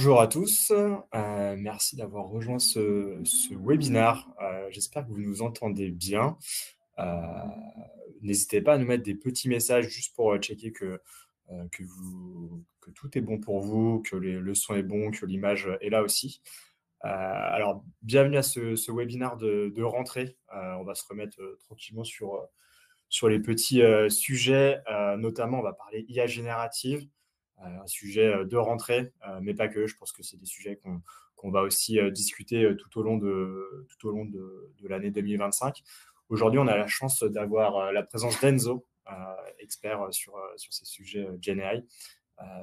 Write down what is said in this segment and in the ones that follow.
Bonjour à tous, merci d'avoir rejoint ce webinaire. J'espère que vous nous entendez bien. Euh, N'hésitez pas à nous mettre des petits messages juste pour checker que tout est bon pour vous, que le son est bon, que l'image est là aussi. Alors, bienvenue à ce webinaire de rentrée. On va se remettre tranquillement sur les petits sujets. Notamment, on va parler IA générative, un sujet de rentrée, mais pas que. Je pense que c'est des sujets qu'on va aussi discuter tout au long de l'année 2025. Aujourd'hui, on a la chance d'avoir la présence d'Enzo, expert sur ces sujets GenAI,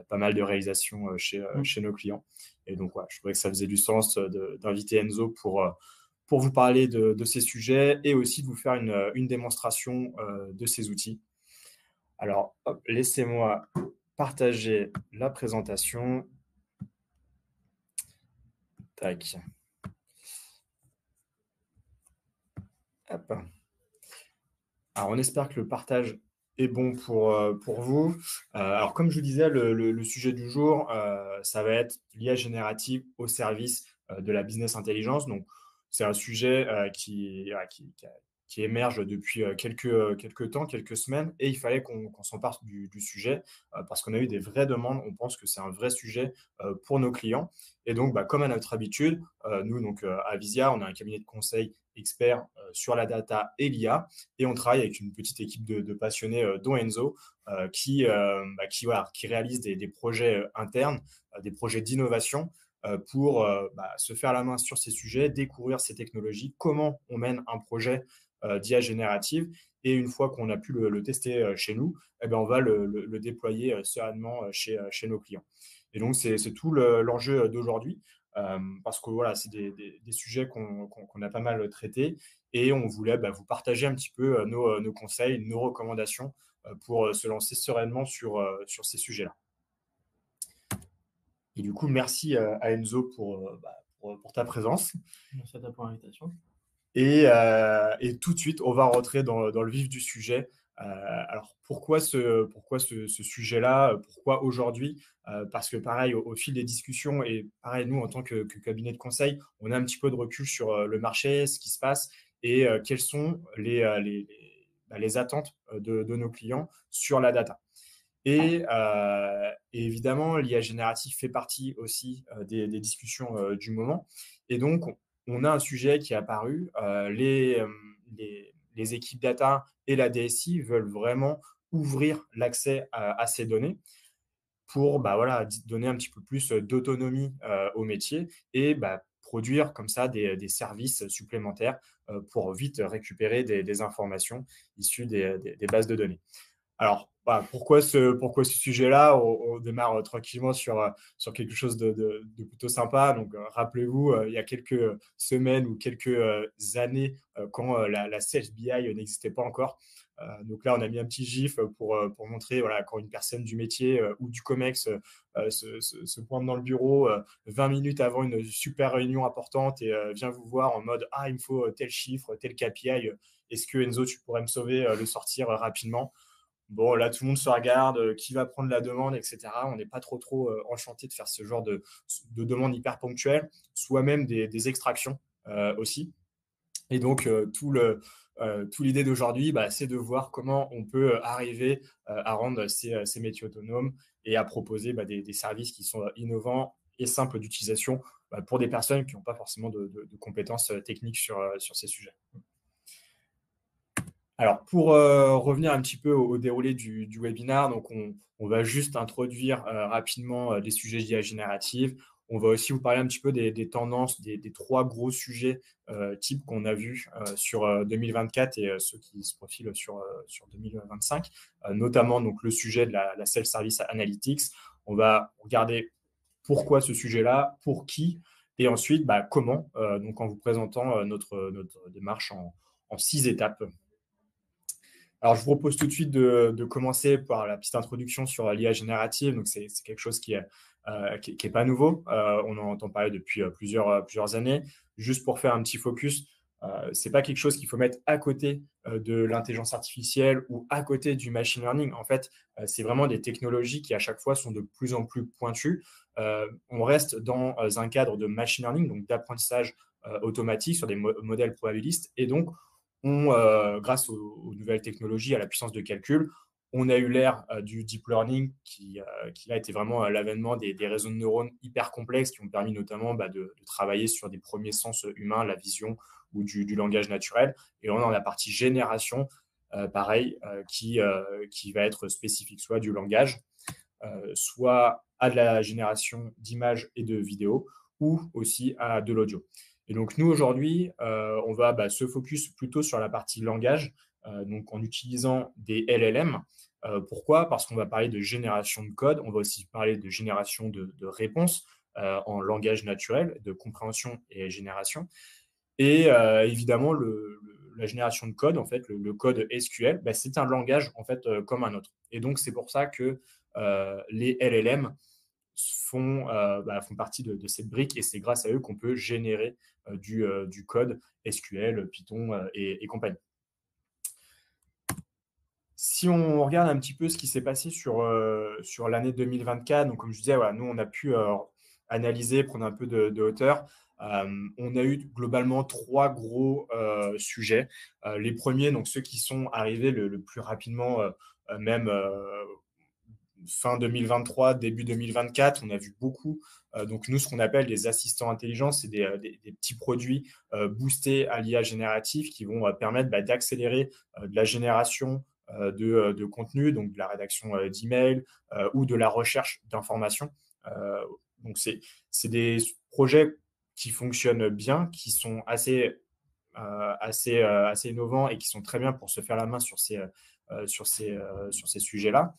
pas mal de réalisations chez nos clients. Et donc, je trouvais que ça faisait du sens d'inviter Enzo pour vous parler de ces sujets et aussi de vous faire une démonstration de ces outils. Alors, laissez-moi partager la présentation. Tac. Hop. Alors, on espère que le partage est bon pour vous. Alors, comme je vous disais, le sujet du jour, ça va être l'IA générative au service de la business intelligence. Donc, c'est un sujet qui émerge depuis quelques temps, quelques semaines, et il fallait qu'on s'empare du sujet parce qu'on a eu des vraies demandes. On pense que c'est un vrai sujet pour nos clients. Et donc, comme à notre habitude, nous, donc, à Visia, on a un cabinet de conseil expert sur la data et l'IA, et on travaille avec une petite équipe de passionnés, dont Enzo, qui réalise des projets internes, des projets d'innovation pour se faire la main sur ces sujets, découvrir ces technologies, comment on mène un projet d'IA générative. Et une fois qu'on a pu le tester chez nous, on va le déployer sereinement chez nos clients. Et donc, c'est tout l'enjeu d'aujourd'hui. Parce que voilà, c'est des sujets qu'on a pas mal traités et on voulait vous partager un petit peu nos conseils, nos recommandations pour se lancer sereinement sur ces sujets-là. Et du coup, merci à Enzo pour ta présence. Merci à toi pour l'invitation. Et tout de suite, on va rentrer dans le vif du sujet. Alors, pourquoi ce sujet-là? Pourquoi aujourd'hui? Parce que pareil, au fil des discussions, et pareil, nous, en tant que cabinet de conseil, on a un petit peu de recul sur le marché, ce qui se passe, et quelles sont les attentes de nos clients sur la data. Et évidemment, l'IA générative fait partie aussi des discussions du moment. Et donc, on a un sujet qui est apparu. Les équipes data et la DSI veulent vraiment ouvrir l'accès à ces données pour donner un petit peu plus d'autonomie au métier et produire comme ça des services supplémentaires pour vite récupérer des informations issues des bases de données. Alors, pourquoi ce sujet-là? On démarre tranquillement sur quelque chose de plutôt sympa. Donc, rappelez-vous, il y a quelques semaines ou quelques années, quand la self-BI n'existait pas encore. Donc là, on a mis un petit gif pour montrer quand une personne du métier ou du COMEX se pointe dans le bureau 20 minutes avant une super réunion importante et vient vous voir en mode « Ah, il me faut tel chiffre, tel KPI. Est-ce que Enzo, tu pourrais me sauver, le sortir rapidement ?» Bon, là, tout le monde se regarde, qui va prendre la demande, etc. On n'est pas trop enchanté de faire ce genre de demande hyper ponctuelle, soit même des extractions aussi. Et donc, tout l'idée d'aujourd'hui, c'est de voir comment on peut arriver à rendre ces métiers autonomes et à proposer des services qui sont innovants et simples d'utilisation pour des personnes qui n'ont pas forcément de compétences techniques sur ces sujets. Alors, pour revenir un petit peu au déroulé du webinaire, donc on va juste introduire rapidement les sujets d'IA générative. On va aussi vous parler un petit peu des tendances, des trois gros sujets types qu'on a vus sur 2024 et ceux qui se profilent sur 2025, notamment donc, le sujet de la self-service analytics. On va regarder pourquoi ce sujet-là, pour qui, et ensuite comment, donc en vous présentant notre démarche en 6 étapes. Alors, je vous propose tout de suite de commencer par la petite introduction sur l'IA générative. Donc, c'est quelque chose qui est pas nouveau. On en entend parler depuis plusieurs années. Juste pour faire un petit focus, C'est pas quelque chose qu'il faut mettre à côté de l'intelligence artificielle ou à côté du machine learning. En fait, c'est vraiment des technologies qui à chaque fois sont de plus en plus pointues. On reste dans un cadre de machine learning, donc d'apprentissage automatique sur des modèles probabilistes. Et donc, grâce aux nouvelles technologies, à la puissance de calcul, on a eu l'ère du deep learning qui a été vraiment l'avènement des réseaux de neurones hyper complexes qui ont permis notamment de travailler sur des premiers sens humains, la vision ou du langage naturel. Et on est dans la partie génération, pareil, qui va être spécifique soit du langage, soit à de la génération d'images et de vidéos, ou aussi à de l'audio. Et donc nous, aujourd'hui, on va se focus plutôt sur la partie langage, donc en utilisant des LLM. Pourquoi? Parce qu'on va parler de génération de code, on va aussi parler de génération de réponses en langage naturel, de compréhension et génération. Et évidemment, la génération de code, en fait, le code SQL, c'est un langage en fait comme un autre. Et donc, c'est pour ça que les LLM font partie de cette brique et c'est grâce à eux qu'on peut générer du code SQL, Python et compagnie. Si on regarde un petit peu ce qui s'est passé sur l'année 2024, donc comme je disais, voilà, nous, on a pu analyser, prendre un peu de hauteur. On a eu globalement trois gros sujets. Les premiers, donc ceux qui sont arrivés le plus rapidement, même fin 2023, début 2024, on a vu beaucoup. Donc nous, ce qu'on appelle des assistants intelligents, c'est des petits produits boostés à l'IA générative qui vont permettre d'accélérer de la génération de contenu, donc de la rédaction d'emails ou de la recherche d'informations. Donc c'est des projets qui fonctionnent bien, qui sont assez innovants et qui sont très bien pour se faire la main sur ces sujets-là.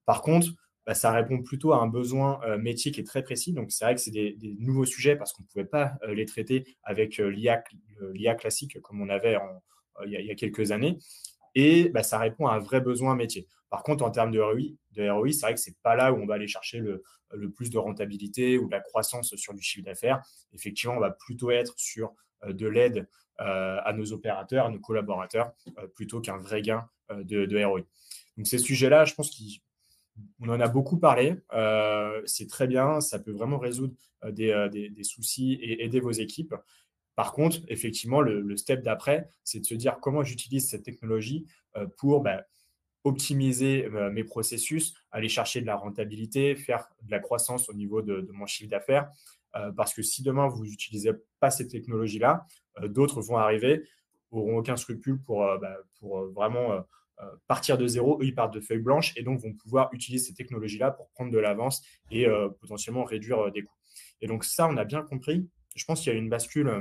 Par contre, ça répond plutôt à un besoin métier qui est très précis. Donc, c'est vrai que c'est des nouveaux sujets parce qu'on ne pouvait pas les traiter avec l'IA classique comme on avait il y a quelques années. Et ça répond à un vrai besoin métier. Par contre, en termes de ROI, c'est vrai que ce n'est pas là où on va aller chercher le plus de rentabilité ou de la croissance sur du chiffre d'affaires. Effectivement, on va plutôt être sur de l'aide à nos opérateurs, à nos collaborateurs, plutôt qu'un vrai gain de ROI. Donc, ces sujets-là, je pense qu'on en a beaucoup parlé. C'est très bien, ça peut vraiment résoudre des soucis et aider vos équipes. Par contre, effectivement, le step d'après, c'est de se dire comment j'utilise cette technologie pour optimiser mes processus, aller chercher de la rentabilité, faire de la croissance au niveau de mon chiffre d'affaires. Parce que si demain, vous n'utilisez pas cette technologie-là, d'autres vont arriver, n'auront aucun scrupule pour vraiment partir de zéro. Eux, ils partent de feuilles blanches et donc vont pouvoir utiliser ces technologies-là pour prendre de l'avance et potentiellement réduire des coûts. Et donc ça, on a bien compris. Je pense qu'il y a une bascule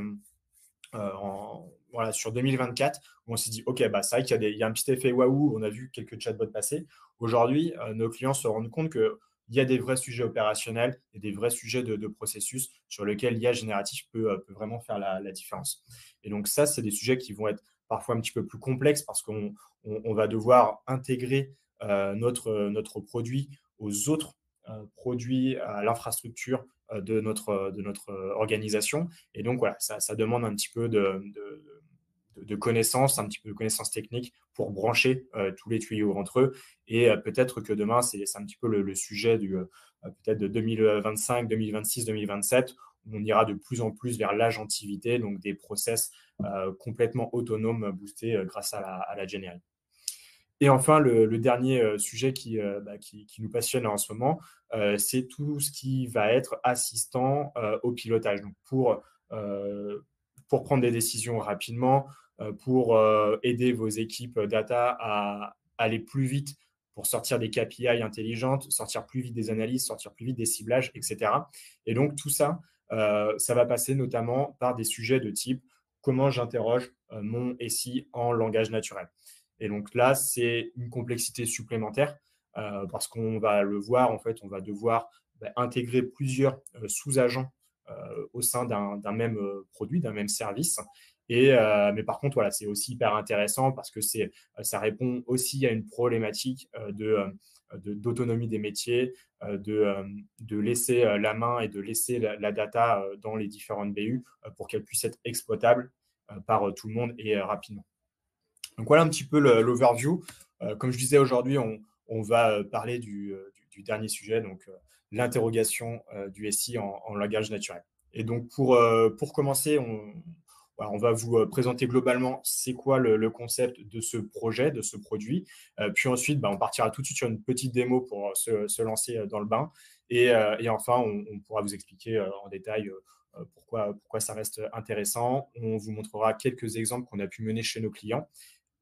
voilà, sur 2024 où on s'est dit, OK, c'est vrai qu'il y a un petit effet waouh, on a vu quelques chatbots passer. Aujourd'hui, nos clients se rendent compte qu'il y a des vrais sujets opérationnels et des vrais sujets de processus sur lesquels l'IA générative peut vraiment faire la différence. Et donc ça, c'est des sujets qui vont être parfois un petit peu plus complexes parce qu'on va devoir intégrer notre produit aux autres produits, à l'infrastructure de notre organisation. Et donc, voilà, ça demande un petit peu de connaissances, un petit peu de connaissances techniques pour brancher tous les tuyaux entre eux. Et peut-être que demain, c'est un petit peu le sujet peut-être de 2025, 2026, 2027, où on ira de plus en plus vers l'agentivité, donc des process complètement autonomes boostés grâce à la générique. Et enfin, le dernier sujet qui nous passionne en ce moment, c'est tout ce qui va être assistant au pilotage. Donc pour prendre des décisions rapidement, pour aider vos équipes data à aller plus vite, pour sortir des KPI intelligentes, sortir plus vite des analyses, sortir plus vite des ciblages, etc. Et donc tout ça, ça va passer notamment par des sujets de type comment j'interroge mon SI en langage naturel. Et donc là, c'est une complexité supplémentaire parce qu'on va le voir, en fait, on va devoir intégrer plusieurs sous-agents au sein d'un même produit, d'un même service. Mais par contre, voilà, c'est aussi hyper intéressant parce que ça répond aussi à une problématique d'autonomie des métiers, de laisser la main et de laisser la data dans les différentes BU pour qu'elle puisse être exploitable par tout le monde et rapidement. Donc voilà un petit peu l'overview. Comme je disais aujourd'hui, on va parler du dernier sujet, donc l'interrogation du SI en langage naturel. Et donc pour commencer, voilà, on va vous présenter globalement c'est quoi le concept de ce projet, de ce produit. Puis ensuite, on partira tout de suite sur une petite démo pour se lancer dans le bain. Et enfin, on pourra vous expliquer en détail pourquoi ça reste intéressant. On vous montrera quelques exemples qu'on a pu mener chez nos clients.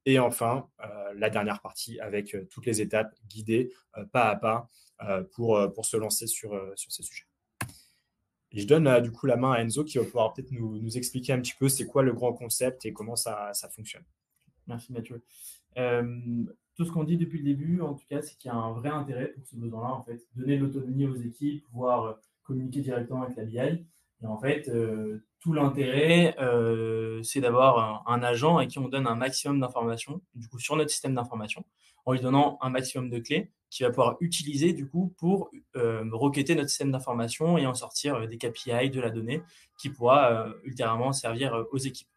Et enfin, la dernière partie avec toutes les étapes guidées pas à pas pour se lancer sur ces sujets. Et je donne du coup la main à Enzo qui va pouvoir peut-être nous expliquer un petit peu c'est quoi le grand concept et comment ça fonctionne. Merci Mathieu. Tout ce qu'on dit depuis le début, en tout cas, c'est qu'il y a un vrai intérêt pour ce besoin-là, en fait, donner de l'autonomie aux équipes, pouvoir communiquer directement avec la BI. Et en fait, tout l'intérêt, c'est d'avoir un agent à qui on donne un maximum d'informations, du coup, sur notre système d'information, en lui donnant un maximum de clés qu'il va pouvoir utiliser, du coup, pour requêter notre système d'information et en sortir des KPI, de la donnée, qui pourra ultérieurement servir aux équipes.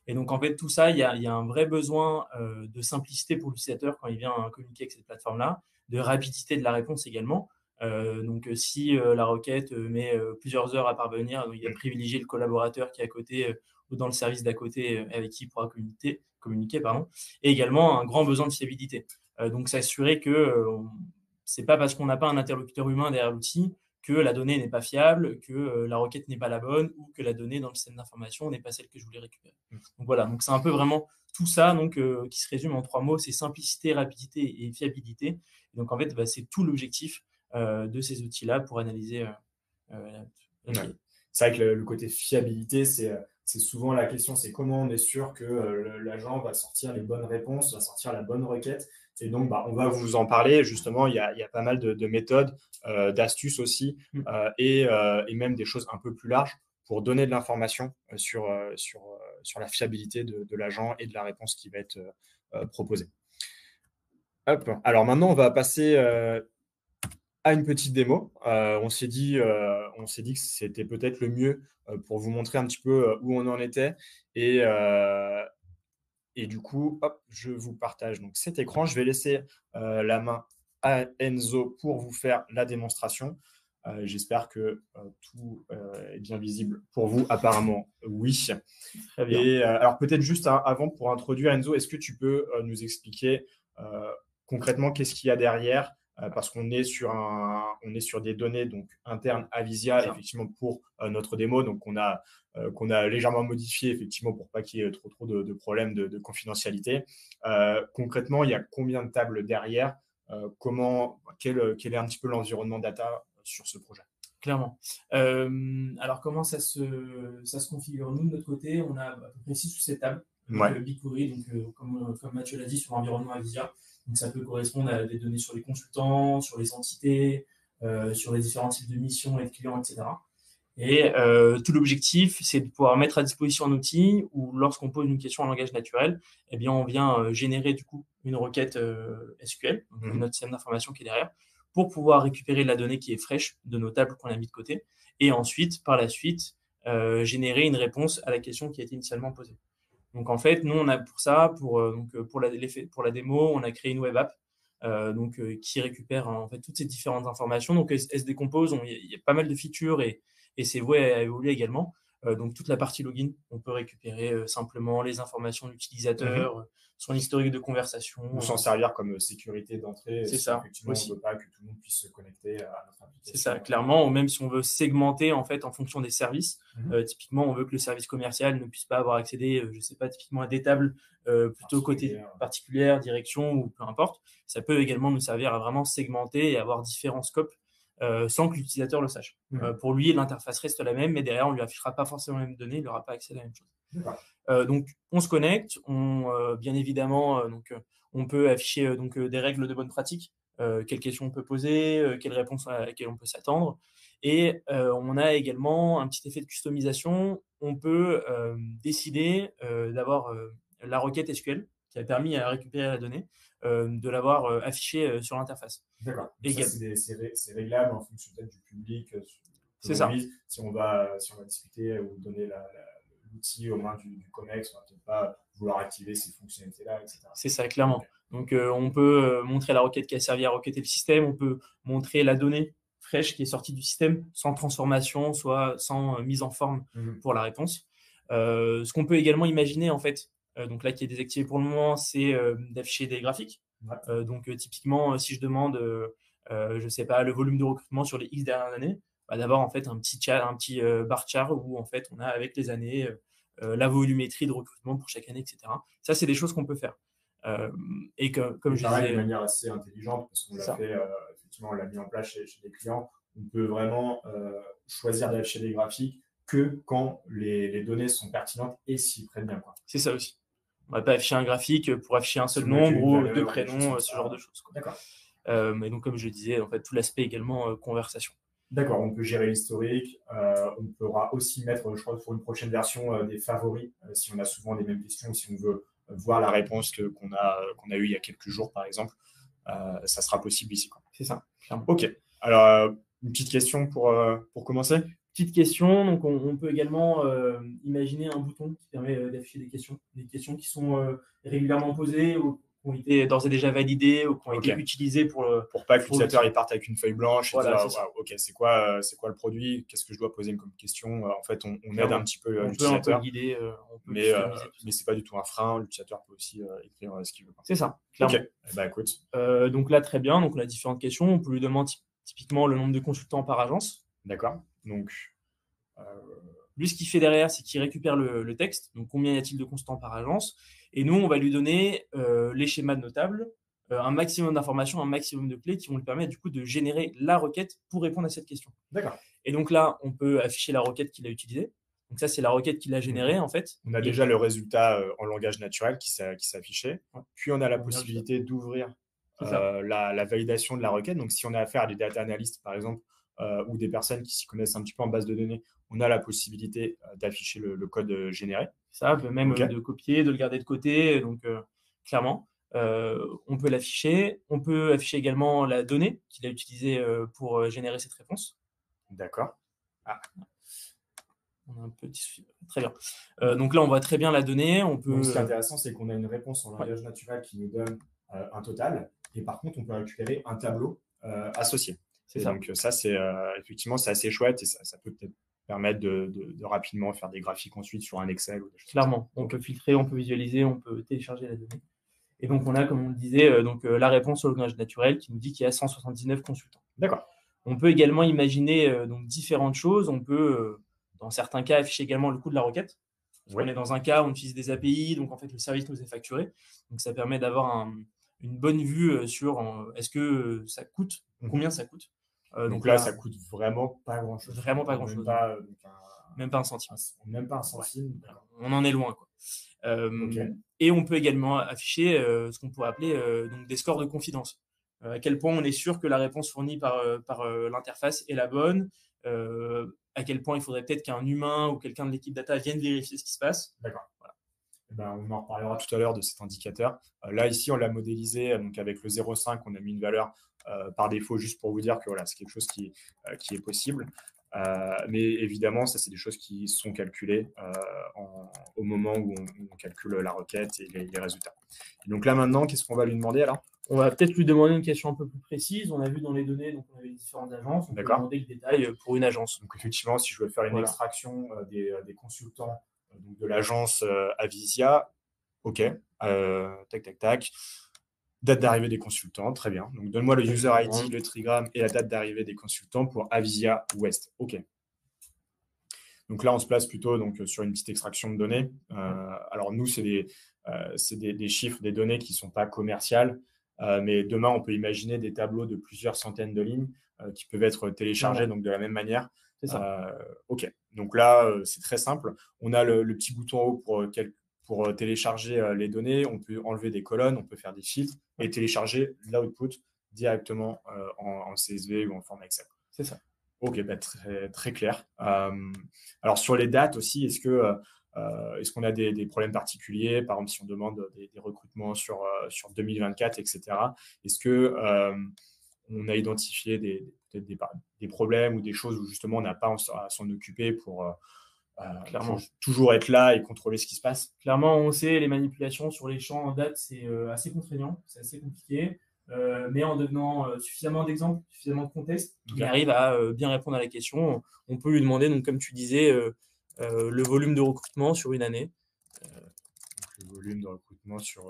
Et donc, en fait, tout ça, il y a un vrai besoin de simplicité pour l'utilisateur quand il vient communiquer avec cette plateforme-là, de rapidité de la réponse également. Donc, si la requête met plusieurs heures à parvenir, donc il va privilégier le collaborateur qui est à côté ou dans le service d'à côté avec qui il pourra communiquer, pardon. Et également un grand besoin de fiabilité. Donc, s'assurer que c'est pas parce qu'on n'a pas un interlocuteur humain derrière l'outil que la donnée n'est pas fiable, que la requête n'est pas la bonne ou que la donnée dans le système d'information n'est pas celle que je voulais récupérer. Donc voilà, donc c'est un peu vraiment tout ça donc, qui se résume en 3 mots, c'est simplicité, rapidité et fiabilité. Et donc en fait, c'est tout l'objectif de ces outils-là pour analyser la Ouais. C'est vrai que le côté fiabilité, c'est souvent la question, c'est comment on est sûr que l'agent va sortir les bonnes réponses, va sortir la bonne requête. Et donc, on va vous en parler. Justement, il y a pas mal de méthodes, d'astuces aussi, et même des choses un peu plus larges pour donner de l'information sur la fiabilité de l'agent et de la réponse qui va être proposée. Hop. Alors maintenant, on va passer à une petite démo. On s'est dit que c'était peut-être le mieux pour vous montrer un petit peu où on en était. Et du coup, hop, je vous partage donc cet écran. Je vais laisser la main à Enzo pour vous faire la démonstration. J'espère que tout est bien visible pour vous. Apparemment, oui. Très bien. Et alors peut-être juste avant, pour introduire Enzo, est-ce que tu peux nous expliquer concrètement qu'est-ce qu'il y a derrière parce qu'on est sur des données donc internes à Visia effectivement pour notre démo, donc qu'on a légèrement modifié effectivement pour pas qu'il y ait trop de problèmes de confidentialité. Concrètement, il y a combien de tables derrière, quel est un petit peu l'environnement data sur ce projet? Clairement. Alors, comment ça se configure? Nous, de notre côté, on a à peu près 6 ou 7 tables. Donc, Ouais. BigQuery, donc, comme Mathieu l'a dit, sur l'environnement Avisia. Donc, ça peut correspondre à des données sur les consultants, sur les entités, sur les différents types de missions et de clients, etc. Et tout l'objectif, c'est de pouvoir mettre à disposition un outil où, lorsqu'on pose une question en langage naturel, eh bien, on vient générer du coup une requête SQL, donc notre système d'information qui est derrière, pour pouvoir récupérer la donnée qui est fraîche de nos tables qu'on a mis de côté, et ensuite, par la suite, générer une réponse à la question qui a été initialement posée. Donc en fait, nous, on a pour ça, pour la démo, on a créé une web app qui récupère en fait toutes ces différentes informations. Donc elle se décompose, il y a pas mal de features et c'est voué à évoluer également. Donc toute la partie login, on peut récupérer simplement les informations de l'utilisateur, son historique de conversation. Ou s'en servir comme sécurité d'entrée C'est si ça, effectivement aussi. on ne veut pas que tout le monde puisse se connecter à notre application. C'est ça, clairement, ou même si on veut segmenter en fait en fonction des services. Typiquement, on veut que le service commercial ne puisse pas avoir accédé, je sais pas, typiquement à des tables plutôt côté particulière, direction ou peu importe. Ça peut également nous servir à vraiment segmenter et avoir différents scopes sans que l'utilisateur le sache. Pour lui, l'interface reste la même, mais derrière, on lui affichera pas forcément les mêmes données, il n'aura pas accès à la même chose. Donc, on se connecte, bien évidemment, on peut afficher des règles de bonne pratique. Quelles questions on peut poser, quelles réponses à laquelle on peut s'attendre. Et on a également un petit effet de customisation. On peut décider d'avoir la requête SQL qui a permis à récupérer la donnée, de l'avoir affichée sur l'interface. D'accord. Ça, c'est réglable en fonction peut-être du public. C'est ça. Si on va discuter ou donner outil au moins du COMEX, on va peut-être pas vouloir activer ces fonctionnalités-là, etc. C'est ça, clairement. Ok. Donc, on peut montrer la requête qui a servi à requêter le système. On peut montrer la donnée fraîche qui est sortie du système sans transformation, soit sans mise en forme Mhm. pour la réponse. Ce qu'on peut également imaginer, en fait, donc là qui est désactivé pour le moment, c'est d'afficher des graphiques. Ouais. Donc, typiquement, si je demande, je sais pas, le volume de recrutement sur les X dernières années, bah, d'avoir en fait un petit bar chart où en fait on a avec les années la volumétrie de recrutement pour chaque année, etc. Ça, c'est des choses qu'on peut faire. Euh, et comme Et je pareil, de disais, manière assez intelligente, parce qu'on c'est l'a ça. fait, effectivement, on l'a mis en place chez des clients. On peut vraiment choisir d'afficher des graphiques que quand les données sont pertinentes et s'y prennent bien, quoi. C'est ça aussi. On va pas afficher un graphique pour afficher un Si seul on met nombre qu'une ou deux valeur ou des choses prénoms, comme ce genre de ça. choses, quoi. D'accord. Mais donc, comme je disais, en fait, tout l'aspect également conversation. D'accord, on peut gérer l'historique. On pourra aussi mettre, je crois, pour une prochaine version, des favoris, si on a souvent les mêmes questions, si on veut voir la réponse qu'on a eue il y a quelques jours, par exemple. Ça sera possible ici, quoi. C'est ça, clairement. Ok. Alors, une petite question pour commencer. Petite question, donc on peut également imaginer un bouton qui permet d'afficher des questions qui sont régulièrement posées ou qui ont été d'ores et déjà validées ou qui ont été Ok. utilisées pour Pour pas que pour l'utilisateur l'outil. il parte avec une feuille blanche et Voilà, dire c'est ah, ça. waouh, ok, c'est quoi le produit, qu'est-ce que je dois poser comme question. En fait, on aide un Clairement. petit peu On peut un peu le l'utilisateur, guider, on peut mais customiser tout ça. mais c'est pas du tout un frein. L'utilisateur peut aussi écrire ce qu'il veut, quoi. C'est ça, Ok. clairement. Bah écoute, Donc là, très bien. Donc on a différentes questions. On peut lui demander typiquement le nombre de consultants par agence. d'accord. Donc euh, Lui, ce qu'il fait derrière, c'est qu'il récupère le texte. Donc combien y a-t-il de consultants par agence? Et nous, on va lui donner les schémas de notables, un maximum d'informations, un maximum de clés qui vont lui permettre du coup de générer la requête pour répondre à cette question. d'accord. Et donc là, on peut afficher la requête qu'il a utilisée. Donc ça, c'est la requête qu'il a générée en fait. On a Et déjà le résultat en langage naturel qui s'affichait. ouais, Puis on a la on vient juste- possibilité d'ouvrir c'est ça. la validation de la requête. Donc si on a affaire à des data analystes, par exemple, ou des personnes qui s'y connaissent un petit peu en base de données, on a la possibilité d'afficher le code généré. Ça peut même Ok. de copier, de le garder de côté. Donc clairement, on peut l'afficher. On peut afficher également la donnée qu'il a utilisée pour générer cette réponse. D'accord. Ah. On a un petit souci. Très bien. Donc là, on voit très bien la donnée. On Donc, ce qui est peut. intéressant, c'est qu'on a une réponse en langage naturel qui nous donne un total. Et par contre, on peut récupérer un tableau associé. C'est Et ça. donc, ça, c'est effectivement, c'est assez chouette et ça peut peut-être permettre de rapidement faire des graphiques ensuite sur un Excel ou des choses comme ça. Clairement, on peut filtrer, on peut visualiser, on peut télécharger la donnée. Et donc, on a, comme on le disait, la réponse au langage naturel qui nous dit qu'il y a 179 consultants. D'accord. On peut également imaginer donc différentes choses. On peut, dans certains cas, afficher également le coût de la requête. Oui. On est dans un cas où on utilise des API, donc en fait, le service nous est facturé. Donc, ça permet d'avoir une bonne vue sur est-ce que ça coûte, combien ça coûte. Donc là, ça coûte vraiment pas grand-chose. Vraiment pas grand-chose. Même pas un centime. Même pas un centime. Ouais. On en est loin, quoi. Okay. Et on peut également afficher ce qu'on pourrait appeler donc des scores de confidence. À quel point on est sûr que la réponse fournie par l'interface est la bonne, à quel point il faudrait peut-être qu'un humain ou quelqu'un de l'équipe data vienne vérifier ce qui se passe. D'accord. Voilà. On en reparlera tout à l'heure de cet indicateur. Là, ici, on l'a modélisé donc avec le 0,5, on a mis une valeur par défaut juste pour vous dire que voilà, c'est quelque chose qui est possible. Mais évidemment, ça, c'est des choses qui sont calculées au moment où on calcule la requête et les résultats. Et donc là, maintenant, qu'est-ce qu'on va lui demander alors? On va peut-être lui demander une question un peu plus précise. On a vu dans les données, donc on avait différentes agences. On peut demander le détail pour une agence. Donc effectivement, si je veux faire une extraction des consultants donc de l'agence Avisia, ok, tac, tac, tac. Date d'arrivée des consultants, très bien. Donc, donne-moi le user ID, le trigramme et la date d'arrivée des consultants pour Avisia West. OK. Donc là, on se place plutôt donc, sur une petite extraction de données. Alors, nous, c'est des chiffres, des données qui ne sont pas commerciales. Mais demain, on peut imaginer des tableaux de plusieurs centaines de lignes qui peuvent être téléchargés donc, de la même manière. C'est ça. OK. Donc là, c'est très simple. On a le petit bouton en haut pour télécharger les données. On peut enlever des colonnes, on peut faire des filtres et télécharger l'output directement en CSV ou en format Excel. C'est ça. Ok, très, très clair. Alors, sur les dates aussi, est-ce qu'on a des problèmes particuliers? Par exemple, si on demande des recrutements sur 2024, etc. Est-ce qu'on a identifié peut-être des problèmes ou des choses où justement on n'a pas à s'en occuper pour pour Clairement. toujours être là et contrôler ce qui se passe. Clairement, on sait, les manipulations sur les champs en date, c'est assez contraignant, c'est assez compliqué. Mais en donnant suffisamment d'exemples, suffisamment de contexte, il Ok. arrive à bien répondre à la question. On peut lui demander, donc, comme tu disais, le volume de recrutement sur une année. Le volume de recrutement sur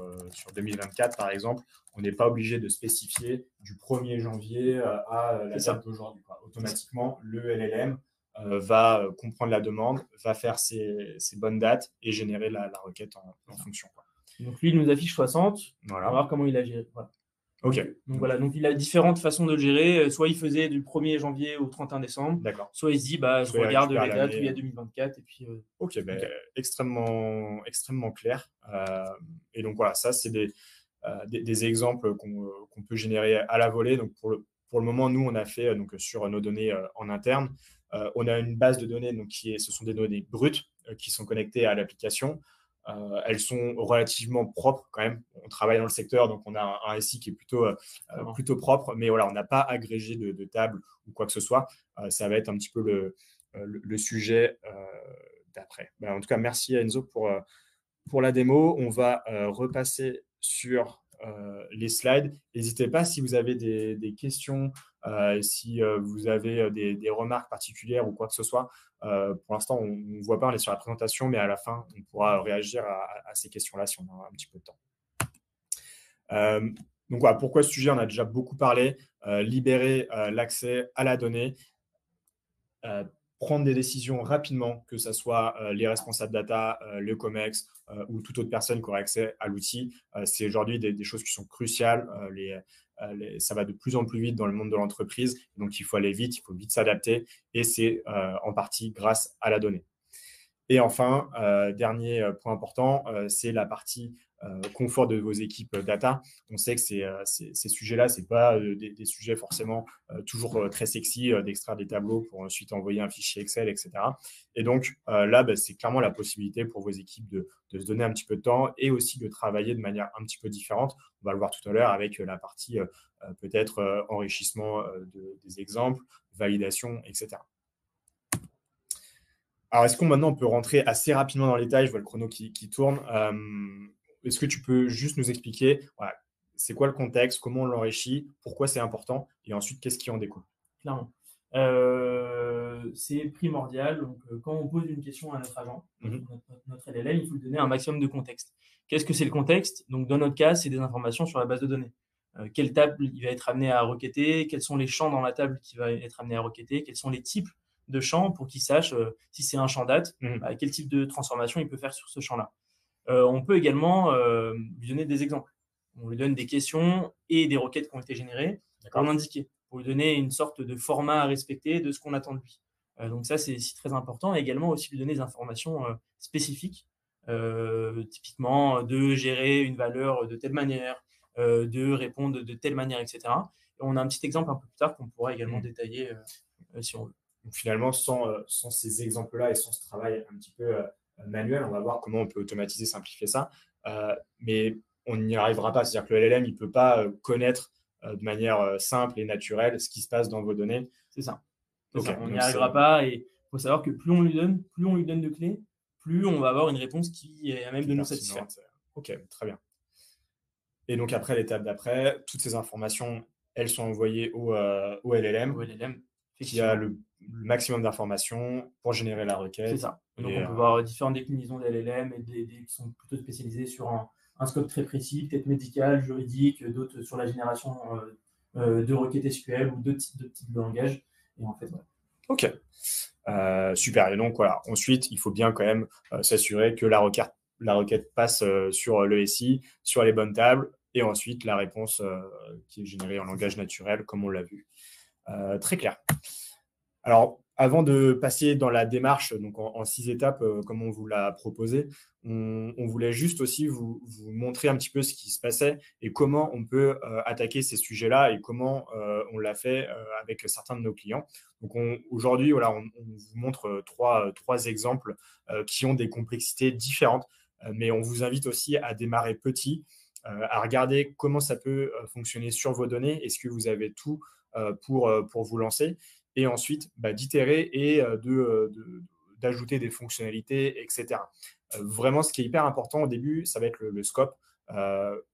2024, par exemple, on n'est pas obligé de spécifier du 1er janvier à la C'est ça. date d'aujourd'hui. Automatiquement, le LLM va comprendre la demande, va faire ses bonnes dates et générer la requête en fonction. Donc lui, il nous affiche 60. On va Voilà. voir comment il a géré. Voilà. OK. Donc voilà, donc il a différentes façons de le gérer. Soit il faisait du 1er janvier au 31 décembre, D'accord. soit il se dit, bah, je Soit il regarde récupère les dates où il y l'année. a 2024 et puis OK, ben, nickel. extrêmement clair. Et donc voilà, ça, c'est des exemples qu'on peut générer à la volée. Donc pour le moment, nous, on a fait donc, sur nos données en interne, on a une base de données donc, ce sont des données brutes qui sont connectées à l'application. Elles sont relativement propres quand même. On travaille dans le secteur, donc on a un SI qui est plutôt propre, mais voilà, on n'a pas agrégé de table ou quoi que ce soit. Ça va être un petit peu le sujet d'après. Ben, en tout cas, merci à Enzo pour la démo. On va repasser sur les slides. N'hésitez pas si vous avez des questions, si vous avez des remarques particulières ou quoi que ce soit. Pour l'instant, on ne voit pas, on est sur la présentation, mais à la fin, on pourra réagir à ces questions-là si on a un petit peu de temps. Donc voilà, pourquoi ce sujet, on a déjà beaucoup parlé. Libérer l'accès à la donnée. Prendre des décisions rapidement, que ce soit les responsables data, le COMEX ou toute autre personne qui aurait accès à l'outil. C'est aujourd'hui des choses qui sont cruciales. Ça va de plus en plus vite dans le monde de l'entreprise. Donc, il faut aller vite, il faut vite s'adapter. Et c'est en partie grâce à la donnée. Et enfin, dernier point important, c'est la partie confort de vos équipes data. On sait que ces sujets-là, ce n'est pas des sujets forcément toujours très sexy d'extraire des tableaux pour ensuite envoyer un fichier Excel, etc. Et donc là, c'est clairement la possibilité pour vos équipes de se donner un petit peu de temps et aussi de travailler de manière un petit peu différente. On va le voir tout à l'heure avec la partie peut-être enrichissement des exemples, validation, etc. Alors, est-ce qu'on maintenant on peut rentrer assez rapidement dans les détails? Je vois le chrono qui tourne. Est-ce que tu peux juste nous expliquer, voilà, c'est quoi le contexte, comment on l'enrichit, pourquoi c'est important, et ensuite qu'est-ce qui en découle? Clairement. C'est primordial. Donc, quand on pose une question à notre agent, notre LLM, il faut lui donner un maximum de contexte. Qu'est-ce que c'est le contexte? Donc, dans notre cas, c'est des informations sur la base de données. Quelle table il va être amené à requêter? Quels sont les champs dans la table qu'il va être amené à requêter? Quels sont les types de champs pour qu'il sache si c'est un champ date, quel type de transformation il peut faire sur ce champ-là. On peut également lui donner des exemples. On lui donne des questions et des requêtes qui ont été générées pour l'indiquer, pour lui donner une sorte de format à respecter de ce qu'on attend de lui. Donc ça, c'est très important. Et également aussi lui donner des informations spécifiques, typiquement de gérer une valeur de telle manière, de répondre de telle manière, etc. Et on a un petit exemple un peu plus tard qu'on pourra également détailler si on veut. Donc finalement, sans ces exemples-là et sans ce travail un petit peu manuel, on va voir comment on peut automatiser, simplifier ça. Mais on n'y arrivera pas. C'est-à-dire que le LLM, il ne peut pas connaître de manière simple et naturelle ce qui se passe dans vos données. C'est ça. Okay, on n'y arrivera pas. Et il faut savoir que plus on lui donne de clés, plus on va avoir une réponse qui est à même de nous satisfaire. Ok, très bien. Et donc après, l'étape d'après, toutes ces informations, elles sont envoyées au LLM, qui a le maximum d'informations pour générer la requête. C'est ça. Donc on peut voir différentes déclinaisons des LLM et qui sont plutôt spécialisées sur un scope très précis, peut-être médical, juridique, d'autres sur la génération de requêtes SQL ou d'autres types de langage. Et en fait, voilà. Ok. Super. Et donc, voilà. Ensuite, il faut bien quand même s'assurer que la requête passe sur le SI, sur les bonnes tables, et ensuite la réponse qui est générée en langage naturel, comme on l'a vu. Très clair. Alors, avant de passer dans la démarche, donc en 6 étapes, comme on vous l'a proposé, on voulait juste aussi vous montrer un petit peu ce qui se passait et comment on peut attaquer ces sujets-là et comment on l'a fait avec certains de nos clients. Donc, aujourd'hui, voilà, on vous montre trois exemples qui ont des complexités différentes, mais on vous invite aussi à démarrer petit, à regarder comment ça peut fonctionner sur vos données. Est-ce que vous avez tout pour vous lancer? Et ensuite d'itérer et d'ajouter des fonctionnalités, etc. Vraiment, ce qui est hyper important au début, ça va être le scope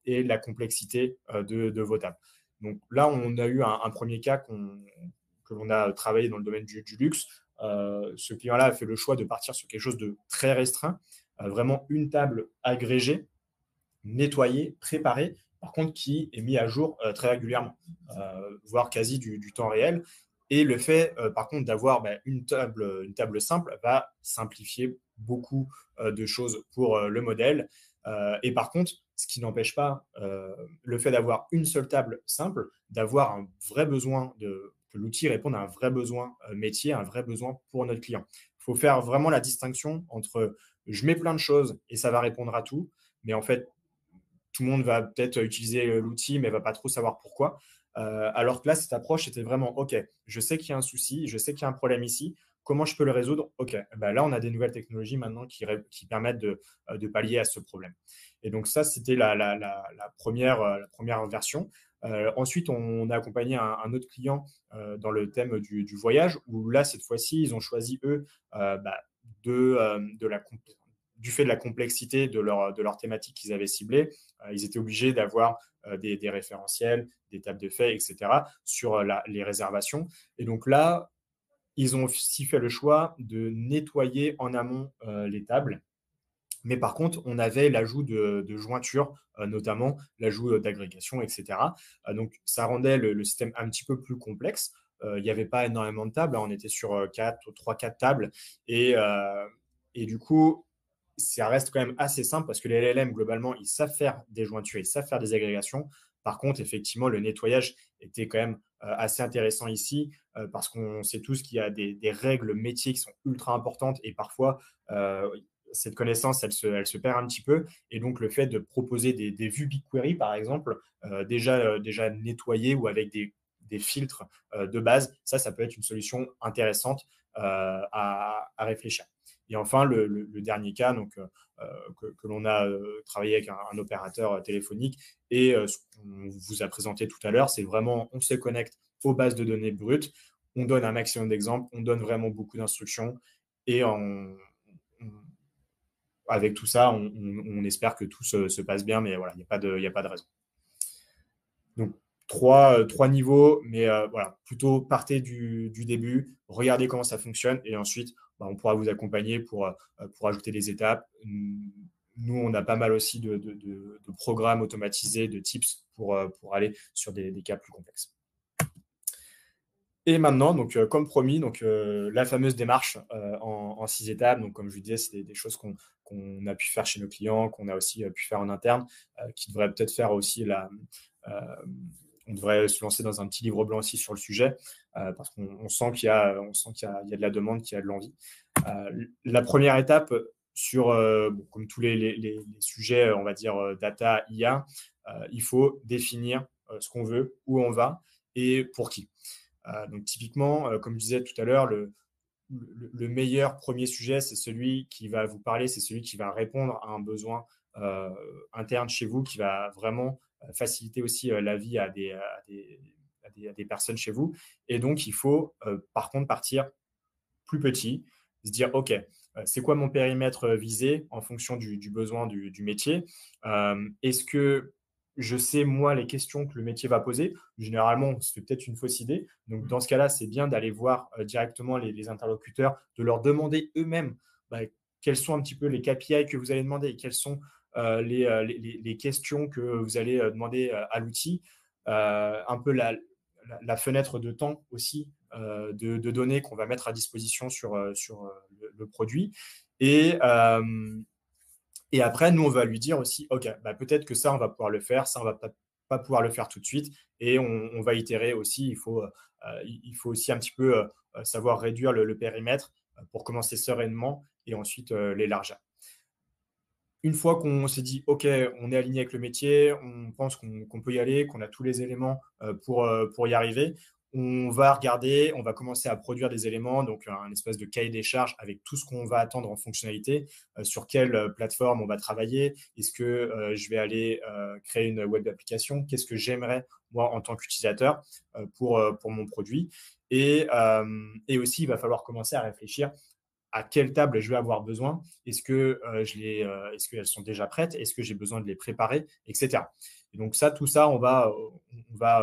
et la complexité de vos tables. Donc là, on a eu un premier cas que l'on a travaillé dans le domaine du luxe. Ce client-là a fait le choix de partir sur quelque chose de très restreint, vraiment une table agrégée, nettoyée, préparée, par contre qui est mis à jour très régulièrement, voire quasi du temps réel. Et le fait, par contre, d'avoir une table simple va simplifier beaucoup de choses pour le modèle. Et par contre, ce qui n'empêche pas le fait d'avoir une seule table simple, d'avoir un vrai besoin que l'outil réponde à un vrai besoin métier, un vrai besoin pour notre client. Il faut faire vraiment la distinction entre je mets plein de choses et ça va répondre à tout, mais en fait, tout le monde va peut-être utiliser l'outil, mais va pas trop savoir pourquoi. Alors que là, cette approche était vraiment, OK, je sais qu'il y a un souci, je sais qu'il y a un problème ici, comment je peux le résoudre? OK, ben là, on a des nouvelles technologies maintenant qui permettent de pallier à ce problème. Et donc ça, c'était la première version. Ensuite, on a accompagné un autre client dans le thème du voyage, où là, cette fois-ci, ils ont choisi, eux, de la du fait de la complexité de leur thématique qu'ils avaient ciblée, ils étaient obligés d'avoir des référentiels, des tables de faits, etc., sur les réservations. Et donc là, ils ont aussi fait le choix de nettoyer en amont les tables. Mais par contre, on avait l'ajout de jointures, notamment l'ajout d'agrégation, etc. Donc, ça rendait le système un petit peu plus complexe. Il n'y avait pas énormément de tables. Hein. On était sur 3-4 tables. Et, euh, et du coup, ça reste quand même assez simple parce que les LLM, globalement, ils savent faire des jointures, ils savent faire des agrégations. Par contre, effectivement, le nettoyage était quand même assez intéressant ici parce qu'on sait tous qu'il y a des règles métiers qui sont ultra importantes et parfois, cette connaissance, elle se perd un petit peu. Et donc, le fait de proposer des vues BigQuery, par exemple, déjà nettoyées ou avec des filtres de base, ça peut être une solution intéressante à réfléchir. Et enfin, le dernier cas donc, que l'on a travaillé avec un opérateur téléphonique et ce qu'on vous a présenté tout à l'heure, c'est vraiment on se connecte aux bases de données brutes, on donne un maximum d'exemples, on donne vraiment beaucoup d'instructions et avec tout ça, on espère que tout se passe bien, mais voilà, il n'y a pas de raison. Donc, trois niveaux, mais voilà, plutôt partez du début, regardez comment ça fonctionne et ensuite, on pourra vous accompagner pour ajouter des étapes. Nous, on a pas mal aussi de programmes automatisés, de tips pour aller sur des cas plus complexes. Et maintenant, donc, comme promis, donc, la fameuse démarche en 6 étapes. Donc, comme je vous disais, c'est des choses qu'on a pu faire chez nos clients, qu'on a aussi pu faire en interne, qui devraient peut-être faire aussi on devrait se lancer dans un petit livre blanc aussi sur le sujet, parce qu'on sent qu'il y a de la demande, qu'il y a de l'envie. La première étape sur, comme tous les sujets, on va dire, data, IA, il faut définir ce qu'on veut, où on va et pour qui. Donc typiquement, comme je disais tout à l'heure, le meilleur premier sujet, c'est celui qui va vous parler, c'est celui qui va répondre à un besoin interne chez vous, qui va vraiment faciliter aussi la vie à des personnes chez vous. Et donc, il faut par contre partir plus petit, se dire, OK, c'est quoi mon périmètre visé en fonction du besoin du métier? Est-ce que je sais, moi, les questions que le métier va poser? Généralement, c'est peut-être une fausse idée. Donc, dans ce cas-là, c'est bien d'aller voir directement les interlocuteurs, de leur demander eux-mêmes quels sont un petit peu les KPI que vous allez demander, quelles sont les questions que vous allez demander à l'outil, un peu la fenêtre de temps aussi de données qu'on va mettre à disposition sur le produit. Et, et après, nous, on va lui dire aussi, OK, peut-être que ça, on va pouvoir le faire, ça, on va pas pouvoir le faire tout de suite. Et on va itérer aussi. Il faut aussi un petit peu savoir réduire le périmètre pour commencer sereinement et ensuite l'élargir. Une fois qu'on s'est dit, OK, on est aligné avec le métier, on pense qu'on peut y aller, qu'on a tous les éléments pour y arriver, on va regarder, on va commencer à produire des éléments, donc un espèce de cahier des charges avec tout ce qu'on va attendre en fonctionnalité, sur quelle plateforme on va travailler, est-ce que je vais aller créer une web application, qu'est-ce que j'aimerais, moi, en tant qu'utilisateur, pour mon produit. Et aussi, il va falloir commencer à réfléchir à quelle table je vais avoir besoin. Est-ce que, est-ce qu'elles sont déjà prêtes? Est-ce que j'ai besoin de les préparer? Et cetera. Et donc ça, tout ça, on va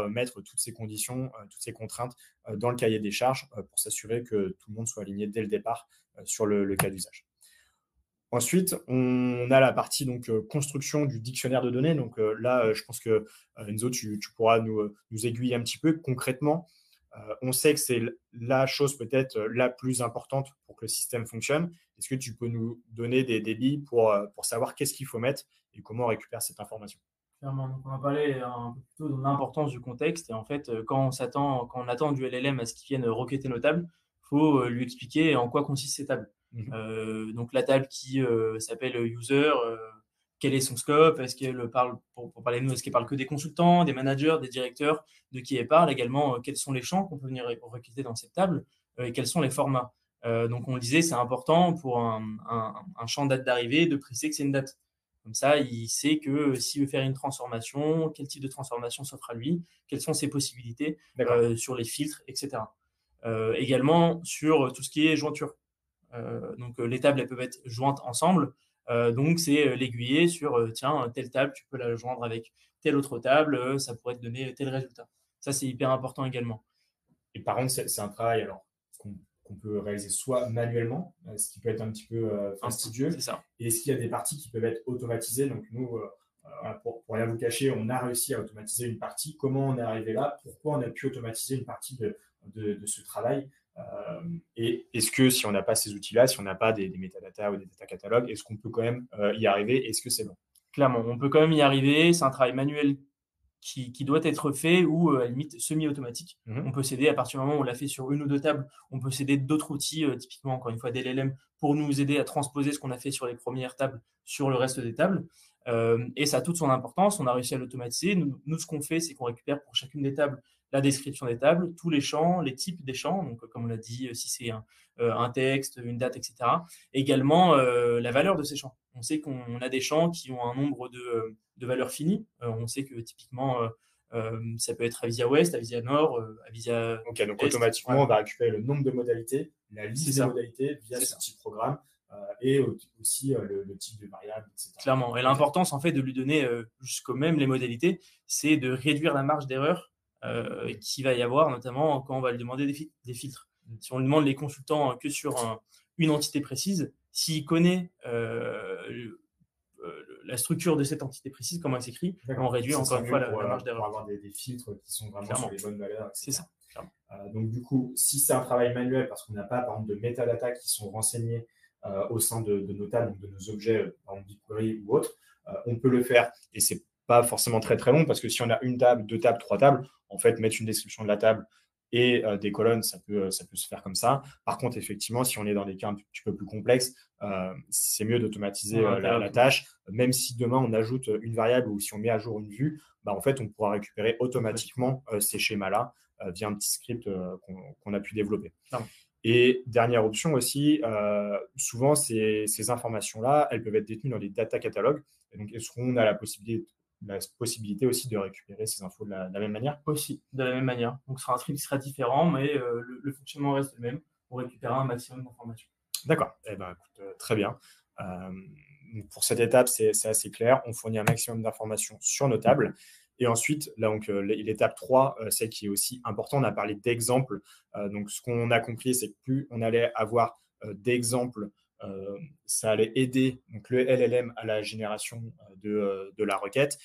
mettre toutes ces conditions, toutes ces contraintes, dans le cahier des charges, pour s'assurer que tout le monde soit aligné dès le départ, sur le cas d'usage. Ensuite, on a la partie donc, construction du dictionnaire de données. Donc, là, je pense que, Enzo, tu pourras nous aiguiller un petit peu. Concrètement, on sait que c'est la chose peut-être, la plus importante pour que le système fonctionne. Est-ce que tu peux nous donner des billes pour savoir qu'est-ce qu'il faut mettre et comment on récupère cette information? Clairement, donc on a parlé un peu plus tôt de l'importance du contexte et en fait, quand on attend du LLM à ce qu'il vienne requêter nos tables, il faut, lui expliquer en quoi consistent ces tables. Mmh. Donc la table qui, s'appelle user, quel est son scope? Est-ce qu'elle parle pour parler de nous, est-ce qu'elle parle que des consultants, des managers, des directeurs? De qui elle parle? Également, quels sont les champs qu'on peut venir requêter dans cette table, et quels sont les formats? Donc on le disait, c'est important pour un champ date d'arrivée de préciser que c'est une date. Comme ça, il sait que s'il veut faire une transformation, quel type de transformation s'offre à lui, quelles sont ses possibilités, D'accord. sur les filtres, et cetera. Également sur tout ce qui est jointure. Donc, les tables, elles peuvent être jointes ensemble. Donc c'est, l'aiguiller sur, tiens, telle table, tu peux la joindre avec telle autre table, ça pourrait te donner tel résultat. Ça, c'est hyper important également. Et par contre, c'est un travail alors qu'on peut réaliser soit manuellement, ce qui peut être un petit peu, fastidieux. C'est ça. Et est-ce qu'il y a des parties qui peuvent être automatisées? Donc nous, voilà, pour rien vous cacher, on a réussi à automatiser une partie. Comment on est arrivé là? Pourquoi on a pu automatiser une partie de ce travail? Et est-ce que si on n'a pas ces outils-là, si on n'a pas des métadatas ou des data catalogues, est-ce qu'on peut quand même, y arriver? Est-ce que c'est bon? Clairement, on peut quand même y arriver. C'est un travail manuel qui doit être fait ou, à la limite semi-automatique. Mmh. On peut s'aider à partir du moment où on l'a fait sur une ou 2 tables, on peut s'aider d'autres outils, typiquement encore une fois des LLM pour nous aider à transposer ce qu'on a fait sur les premières tables sur le reste des tables. Et ça a toute son importance. On a réussi à l'automatiser. Nous ce qu'on fait, c'est qu'on récupère pour chacune des tables la description des tables, tous les champs, les types des champs, donc comme on l'a dit, si c'est un texte, une date, et cetera. Également, la valeur de ces champs. On sait qu'on a des champs qui ont un nombre de valeurs finies. On sait que typiquement, ça peut être Avisia Ouest, Avisia Nord, Avisia OK, donc Est. automatiquement, on Voilà, va récupérer le nombre de modalités, la c'est liste des ça, modalités via c'est ce ça, petit programme, et aussi, le type de variable, et cetera. clairement. Et OK, l'importance, en fait, de lui donner jusqu'aux même les modalités, c'est de réduire la marge d'erreur qu'il va y avoir, notamment quand on va lui demander des filtres. Si on lui demande les consultants que sur une entité précise, s'il connaît la structure de cette entité précise, comment elle s'écrit, on d'accord. réduit Ça encore sera une fois mieux la marge pour d'erreur. avoir des filtres qui sont vraiment sur Clairement, les bonnes valeurs, et c'est cetera. ça. Clairement. Donc du coup, si c'est un travail manuel parce qu'on n'a pas, par exemple, de métadatas qui sont renseignés, au sein de nos tables, donc de nos objets, par exemple BigQuery ou autre, on peut le faire et c'est pas forcément très, très long parce que si on a une table, 2 tables, 3 tables, en fait, mettre une description de la table et des colonnes, ça peut se faire comme ça. Par contre, effectivement, si on est dans des cas un petit peu plus complexes, c'est mieux d'automatiser, On a intérêt à la automatiser. tâche. Même si demain on ajoute, une variable ou si on met à jour une vue, bah, en fait, on pourra récupérer Automatiquement. automatiquement, ces schémas-là, via un petit script, qu'on a pu développer. Clairement. Et dernière option aussi, souvent ces informations-là, elles peuvent être détenues dans des data catalogues. Et donc, est-ce qu'on a la possibilité aussi de récupérer ces infos de la même manière? Aussi, de la même manière. Donc, ce sera un script qui sera différent, mais le fonctionnement reste le même pour récupérer un maximum d'informations. D'accord. Eh ben, écoute, très bien. Donc pour cette étape, c'est assez clair. On fournit un maximum d'informations sur nos tables. Et ensuite, là, donc, l'étape 3, celle qui est aussi importante, on a parlé d'exemples. Donc, ce qu'on a compris, c'est que plus on allait avoir d'exemples, ça allait aider donc, le LLM à la génération de la requête.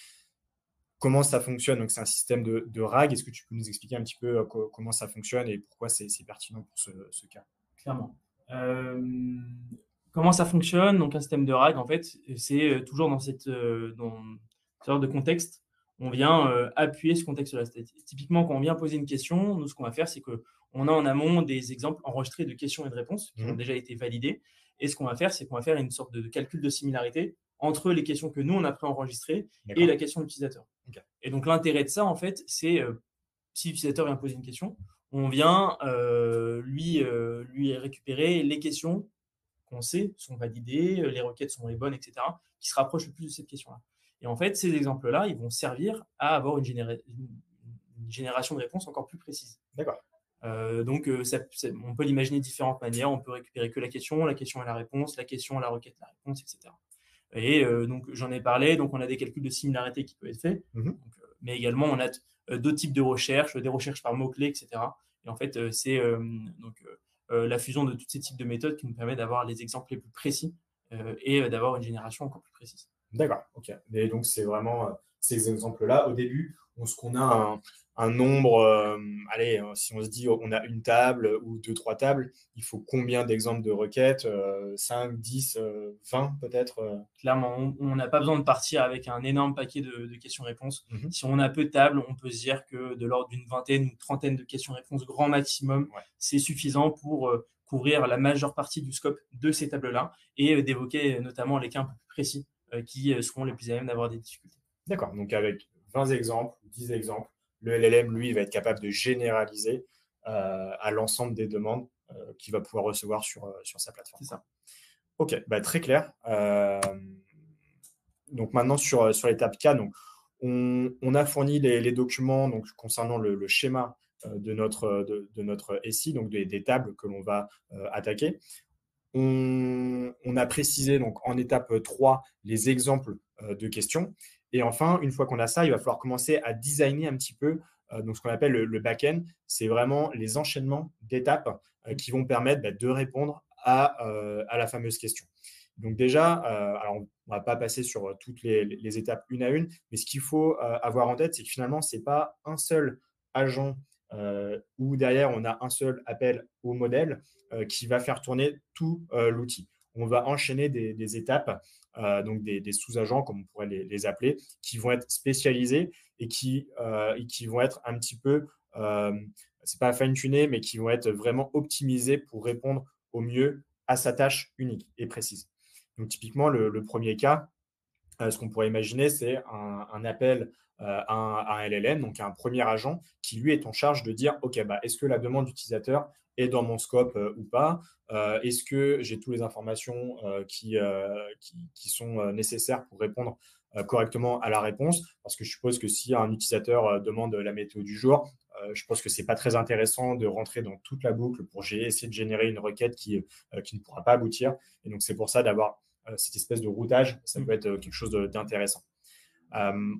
Comment ça fonctionne? Donc, c'est un système de RAG. Est-ce que tu peux nous expliquer un petit peu comment ça fonctionne et pourquoi c'est pertinent pour ce cas? Clairement. Comment ça fonctionne? Donc, un système de RAG, en fait, c'est toujours dans cette sorte de contexte. On vient appuyer ce contexte-là. Typiquement, quand on vient poser une question, nous, ce qu'on va faire, c'est qu'on a en amont des exemples enregistrés de questions et de réponses qui ont Mhm. déjà été validés. Et ce qu'on va faire, c'est qu'on va faire une sorte de calcul de similarité entre les questions que nous, on a préenregistrées et D'accord. la question de l'utilisateur. Ok. Et donc, l'intérêt de ça, en fait, c'est si l'utilisateur vient poser une question, on vient lui récupérer les questions qu'on sait sont validées, les requêtes sont les bonnes, etc., qui se rapprochent le plus de cette question-là. Et en fait, ces exemples-là, ils vont servir à avoir une génération de réponses encore plus précise. D'accord. On peut l'imaginer de différentes manières. On peut récupérer que la question et la réponse, la question, la requête, la réponse, etc. Et donc, j'en ai parlé. Donc, on a des calculs de similarité qui peuvent être faits. Mhm. Donc, mais également, on a d'autres types de recherches, des recherches par mots-clés, etc. Et en fait, c'est la fusion de tous ces types de méthodes qui nous permet d'avoir les exemples les plus précis et d'avoir une génération encore plus précise. D'accord, ok. Et donc, c'est vraiment ces exemples-là. Au début, on qu'on a un nombre, allez, si on se dit on a une table ou deux, trois tables, il faut combien d'exemples de requêtes? 5, 10, 20 peut-être Clairement, on n'a pas besoin de partir avec un énorme paquet de questions-réponses. Mhm. Si on a peu de tables, on peut se dire que de l'ordre d'une vingtaine ou trentaine de questions-réponses grand maximum, Ouais. c'est suffisant pour couvrir la majeure partie du scope de ces tables-là et d'évoquer notamment les cas un peu plus précis qui seront les plus à même d'avoir des difficultés. D'accord, donc avec 20 exemples, 10 exemples, le LLM, lui, va être capable de généraliser à l'ensemble des demandes qu'il va pouvoir recevoir sur sa plateforme. C'est ça. Ok, bah, très clair. Donc maintenant, sur l'étape K, donc, on a fourni les documents donc, concernant le schéma de notre SI, donc des tables que l'on va attaquer. On a précisé donc, en étape 3 les exemples de questions. Et enfin, une fois qu'on a ça, il va falloir commencer à designer un petit peu donc ce qu'on appelle le back-end. C'est vraiment les enchaînements d'étapes qui vont permettre de répondre à la fameuse question. Donc déjà, alors on ne va pas passer sur toutes les étapes une à une, mais ce qu'il faut avoir en tête, c'est que finalement, ce n'est pas un seul agent où derrière, on a un seul appel au modèle qui va faire tourner tout l'outil. On va enchaîner des étapes, donc des sous-agents, comme on pourrait les appeler, qui vont être spécialisés et qui vont être un petit peu, c'est pas fine-tuné, mais qui vont être vraiment optimisés pour répondre au mieux à sa tâche unique et précise. Donc typiquement, le premier cas, ce qu'on pourrait imaginer, c'est un appel à un LLM, donc à un premier agent, qui lui est en charge de dire, OK, est-ce que la demande d'utilisateur est dans mon scope ou pas? Est-ce que j'ai toutes les informations qui sont nécessaires pour répondre correctement à la réponse? Parce que je suppose que si un utilisateur demande la météo du jour, je pense que ce n'est pas très intéressant de rentrer dans toute la boucle pour essayer de générer une requête qui ne pourra pas aboutir. Et donc, c'est pour ça d'avoir cette espèce de routage, ça peut être quelque chose d'intéressant.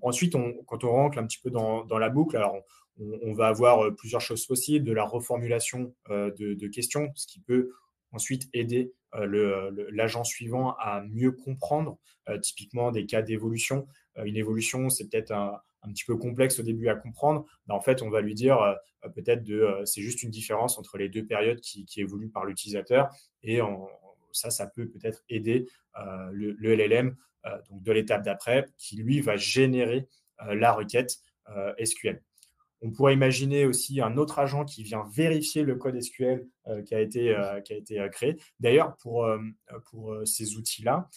Ensuite, quand on rentre un petit peu dans la boucle, alors on va avoir plusieurs choses possibles, de la reformulation de questions, ce qui peut ensuite aider l'agent suivant à mieux comprendre typiquement des cas d'évolution. Une évolution, c'est peut-être un petit peu complexe au début à comprendre. En fait, on va lui dire peut-être c'est juste une différence entre les deux périodes qui évoluent par l'utilisateur et ça peut peut-être aider le LLM donc de l'étape d'après, qui lui va générer la requête SQL. On pourrait imaginer aussi un autre agent qui vient vérifier le code SQL qui a été créé. D'ailleurs, pour ces outils-là,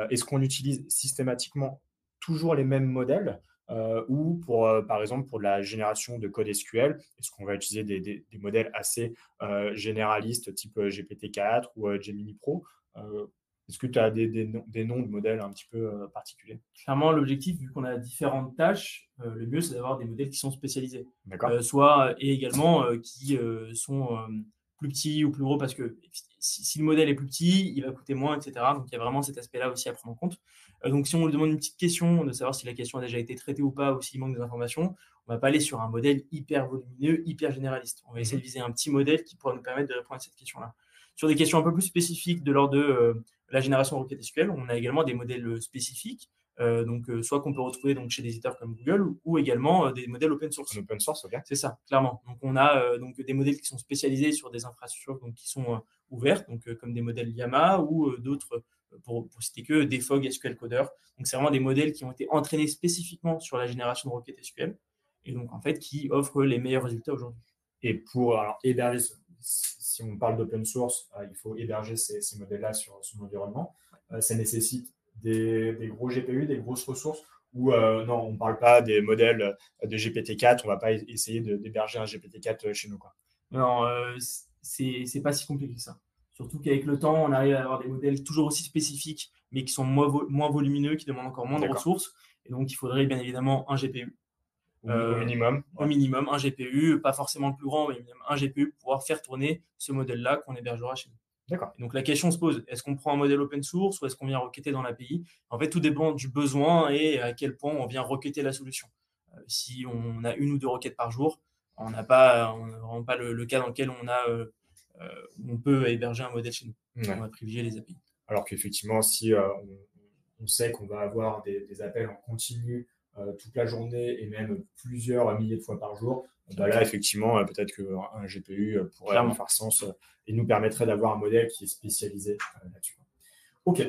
est-ce qu'on utilise systématiquement toujours les mêmes modèles ou par exemple, pour la génération de code SQL, est-ce qu'on va utiliser des modèles assez généralistes type GPT-4 ou Gemini Pro? Est-ce que tu as des noms de modèles un petit peu particuliers? Clairement, l'objectif, vu qu'on a différentes tâches, le mieux, c'est d'avoir des modèles qui sont spécialisés. D'accord. Et également qui sont plus petits ou plus gros, parce que si le modèle est plus petit, il va coûter moins, etc. Donc, il y a vraiment cet aspect-là aussi à prendre en compte. Donc, si on lui demande une petite question, de savoir si la question a déjà été traitée ou pas, ou s'il manque des informations, on ne va pas aller sur un modèle hyper volumineux, hyper généraliste. On va essayer de viser un petit modèle qui pourra nous permettre de répondre à cette question-là. Sur des questions un peu plus spécifiques de l'ordre de la génération de requêtes SQL, on a également des modèles spécifiques, soit qu'on peut retrouver donc, chez des éditeurs comme Google ou également des modèles open source. En open source, ok. C'est ça, clairement. Donc, on a des modèles qui sont spécialisés sur des infrastructures donc, qui sont ouvertes, donc, comme des modèles Llama ou d'autres, pour citer que des FOG SQL Coder. Donc, c'est vraiment des modèles qui ont été entraînés spécifiquement sur la génération de requêtes SQL et donc, en fait, qui offrent les meilleurs résultats aujourd'hui. Et pour héberger, si on parle d'open source, il faut héberger ces modèles-là sur son environnement. Ça nécessite des gros GPU, des grosses ressources, ou non, on ne parle pas des modèles de GPT-4, on ne va pas essayer d'héberger un GPT-4 chez nous, quoi. Non, c'est pas si compliqué que ça. Surtout qu'avec le temps, on arrive à avoir des modèles toujours aussi spécifiques, mais qui sont moins volumineux, qui demandent encore moins de ressources. Et donc, il faudrait bien évidemment un GPU. Au minimum. Au minimum, un GPU, pas forcément le plus grand, mais minimum un GPU pour pouvoir faire tourner ce modèle-là qu'on hébergera chez nous. D'accord. Et donc la question se pose, est-ce qu'on prend un modèle open source ou est-ce qu'on vient requêter dans l'API? En fait, tout dépend du besoin et à quel point on vient requêter la solution. Si on a 1 ou 2 requêtes par jour, on n'a vraiment pas le cas dans lequel on peut héberger un modèle chez nous. Ouais. On va privilégier les API. Alors qu'effectivement, si on sait qu'on va avoir des appels en continu toute la journée et même plusieurs milliers de fois par jour, bah là, effectivement, peut-être qu'un GPU pourrait Clairement. faire sens et nous permettrait d'avoir un modèle qui est spécialisé là-dessus. Ok,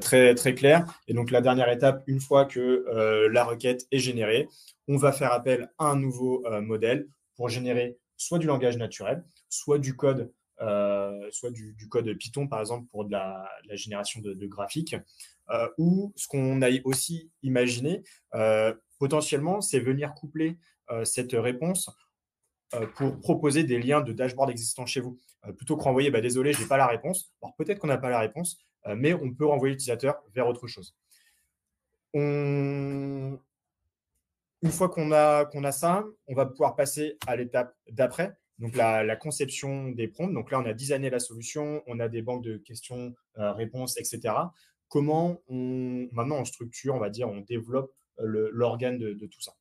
très, très clair. Et donc, la dernière étape, une fois que la requête est générée, on va faire appel à un nouveau modèle pour générer soit du langage naturel, soit du code, soit du code Python, par exemple, pour de la génération de graphiques. Ou ce qu'on a aussi imaginé, potentiellement, c'est venir coupler cette réponse pour proposer des liens de dashboard existants chez vous. Plutôt que renvoyer, désolé, je n'ai pas la réponse. Alors peut-être qu'on n'a pas la réponse, mais on peut renvoyer l'utilisateur vers autre chose. Une fois qu'on a ça, on va pouvoir passer à l'étape d'après, donc la conception des prompts. Donc là, on a designé la solution, on a des banques de questions, réponses, etc. Comment maintenant on structure, on va dire, on développe l'organe de tout ça?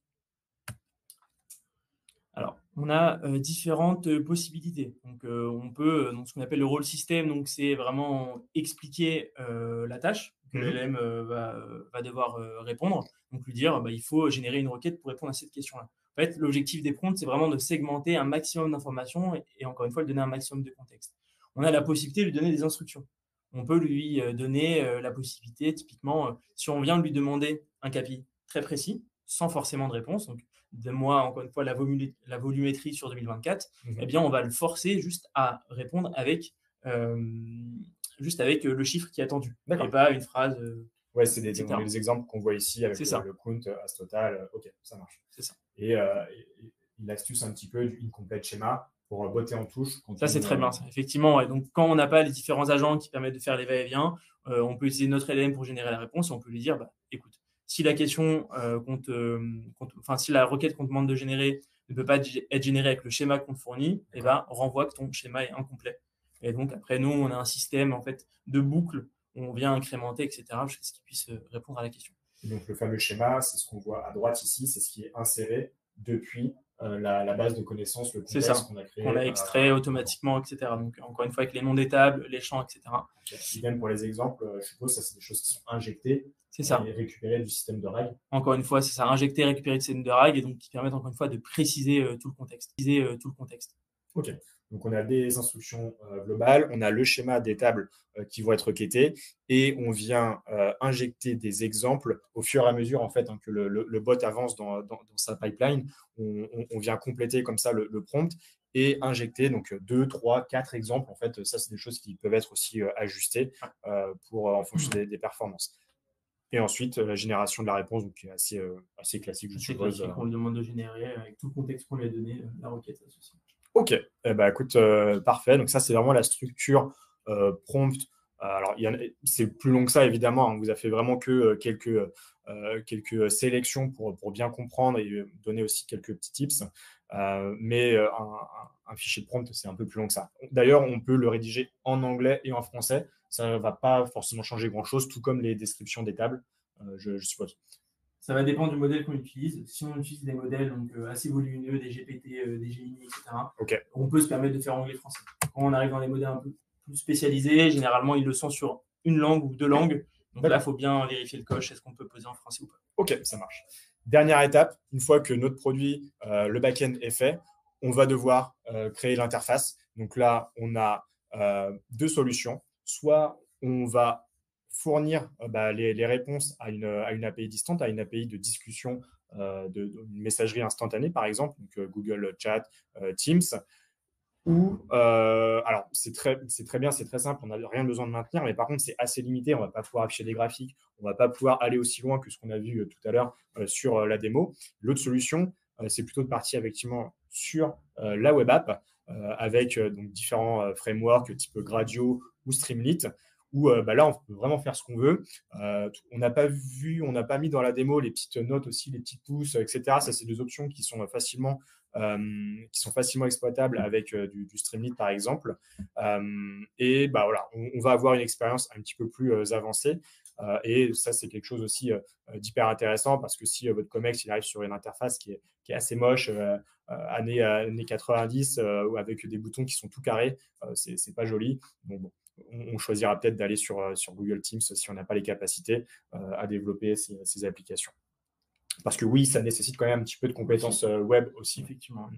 Alors, on a différentes possibilités. Donc, on peut, donc, ce qu'on appelle le role system, donc c'est vraiment expliquer la tâche que l'LM va devoir répondre. Donc, lui dire, il faut générer une requête pour répondre à cette question-là. En fait, l'objectif des prompts, c'est vraiment de segmenter un maximum d'informations et encore une fois, lui donner un maximum de contexte. On a la possibilité de lui donner des instructions. On peut lui donner la possibilité, typiquement, si on vient de lui demander un KPI très précis, sans forcément de réponse, donc donne-moi encore une fois la volumétrie sur 2024, eh bien on va le forcer juste à répondre avec le chiffre qui est attendu et pas une phrase. Ouais, c'est les exemples qu'on voit ici avec le count, as total. Ok, ça marche. C'est ça. Et l'astuce un petit peu du incomplete schéma pour botter en touche. Ça, c'est très bien. Ça. Effectivement, ouais. Donc, quand on n'a pas les différents agents qui permettent de faire les va-et-vient, on peut utiliser notre LLM pour générer la réponse et on peut lui dire, écoute, si la question si la requête qu'on te demande de générer ne peut pas être générée avec le schéma qu'on te fournit, renvoie que ton schéma est incomplet. Et donc, après, nous, on a un système en fait, de boucles où on vient incrémenter, etc., jusqu'à ce qu'il puisse répondre à la question. Et donc, le fameux schéma, c'est ce qu'on voit à droite ici, c'est ce qui est inséré depuis la base de connaissances, le contexte qu'on a créé. On a extrait automatiquement, etc. Donc, encore une fois, avec les noms des tables, les champs, etc. Idem pour les exemples, je suppose, ça, c'est des choses qui sont injectées et récupérées du système de RAG. Encore une fois, c'est ça, injecter, récupérer du système de RAG et donc qui permettent encore une fois de préciser tout le contexte. Ok. Donc, on a des instructions globales, on a le schéma des tables qui vont être requêtées et on vient injecter des exemples au fur et à mesure en fait, que le bot avance dans sa pipeline. On vient compléter comme ça le prompt et injecter donc 2, 3, 4 exemples. En fait, ça, c'est des choses qui peuvent être aussi ajustées en fonction des performances. Et ensuite, la génération de la réponse, donc, qui est assez classique, je suppose. Classique, on lui demande de générer avec tout le contexte qu'on lui a donné, la requête associée. Ok, écoute, parfait. Donc ça, c'est vraiment la structure prompt. Alors, c'est plus long que ça, évidemment. On vous a fait vraiment que quelques sélections pour bien comprendre et donner aussi quelques petits tips. Mais un fichier de prompt, c'est un peu plus long que ça. D'ailleurs, on peut le rédiger en anglais et en français. Ça ne va pas forcément changer grand-chose, tout comme les descriptions des tables, je suppose. Ça va dépendre du modèle qu'on utilise. Si on utilise des modèles assez volumineux, des GPT, des Gemini, etc., on peut se permettre de faire anglais-français. Quand on arrive dans les modèles un peu plus spécialisés, généralement, ils le sont sur une langue ou 2 langues. Donc là, il faut bien vérifier le coche. Est-ce qu'on peut poser en français ou pas? Ok, ça marche. Dernière étape, une fois que notre produit, le back-end est fait, on va devoir créer l'interface. Donc là, on a 2 solutions. Soit on va fournir les réponses à une API distante, à une API de discussion, d'une messagerie instantanée, par exemple, donc Google Chat, Teams. Alors, c'est très bien, c'est très simple, on n'a rien besoin de maintenir, mais par contre, c'est assez limité. On ne va pas pouvoir afficher des graphiques, on ne va pas pouvoir aller aussi loin que ce qu'on a vu tout à l'heure sur la démo. L'autre solution, c'est plutôt de partir effectivement sur la web app avec donc différents frameworks type Gradio ou Streamlit, où bah, là, on peut vraiment faire ce qu'on veut. On n'a pas mis dans la démo les petites notes aussi, les petits pouces, etc. Ça, c'est des options qui sont facilement exploitables avec du Streamlit, par exemple. Et bah, voilà, on va avoir une expérience un petit peu plus avancée. Et ça, c'est quelque chose aussi d'hyper intéressant parce que si votre Comex il arrive sur une interface qui est assez moche, années 90, ou avec des boutons qui sont tout carrés, c'est pas joli. Bon, on choisira peut-être d'aller sur Google Teams si on n'a pas les capacités à développer ces applications. Parce que oui, ça nécessite quand même un petit peu de compétences web aussi. Effectivement.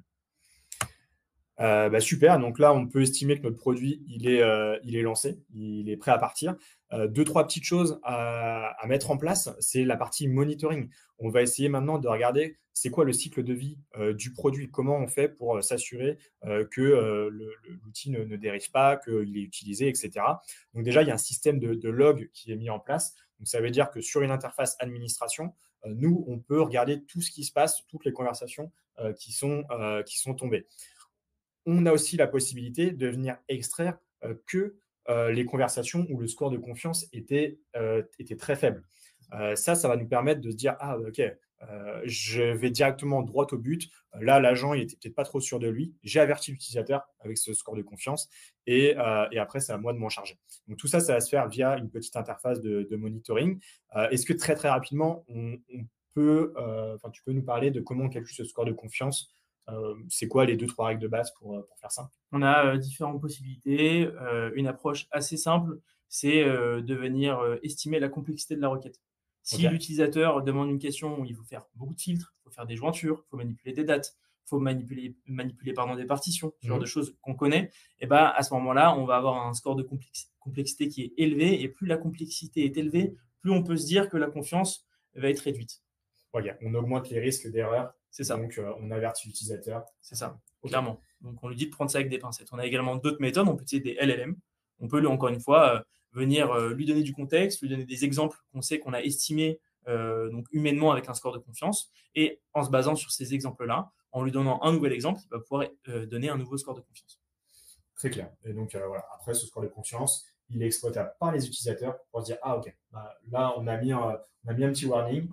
Bah, super, donc là, on peut estimer que notre produit, il est lancé, il est prêt à partir. Deux, trois petites choses à mettre en place, c'est la partie monitoring. On va essayer maintenant de regarder c'est quoi le cycle de vie du produit, comment on fait pour s'assurer que l'outil ne dérive pas, qu'il est utilisé, etc. Donc déjà, il y a un système de log qui est mis en place. Donc ça veut dire que sur une interface administration, nous, on peut regarder tout ce qui se passe, toutes les conversations qui sont tombées. On a aussi la possibilité de venir extraire que les conversations où le score de confiance était très faible. Ça va nous permettre de se dire, ah ok, je vais directement droit au but. Là, l'agent, il était peut-être pas trop sûr de lui. J'ai averti l'utilisateur avec ce score de confiance et après, c'est à moi de m'en charger. Donc tout ça, ça va se faire via une petite interface de monitoring. Est-ce que très, très rapidement, tu peux nous parler de comment on calcule ce score de confiance? C'est quoi les 2-3 règles de base pour faire ça? On a différentes possibilités. Une approche assez simple, c'est de venir estimer la complexité de la requête. Si Ok. l'utilisateur demande une question où il faut faire beaucoup de filtres, il faut faire des jointures, il faut manipuler des dates, il faut manipuler pardon, des partitions, ce genre de choses qu'on connaît, et ben, à ce moment-là, on va avoir un score de complexité qui est élevé. Et plus la complexité est élevée, plus on peut se dire que la confiance va être réduite. Ok, on augmente les risques d'erreur, C'est ça. donc on avertit l'utilisateur. C'est ça, Ok. clairement. Donc, on lui dit de prendre ça avec des pincettes. On a également d'autres méthodes. On peut utiliser des LLM. On peut, encore une fois, venir lui donner du contexte, lui donner des exemples qu'on sait qu'on a estimés donc humainement avec un score de confiance. Et en se basant sur ces exemples-là, en lui donnant un nouvel exemple, il va pouvoir donner un nouveau score de confiance. Très clair. Et donc voilà, après ce score de confiance, il est exploitable par les utilisateurs pour se dire ah ok, bah, là on a mis un petit warning.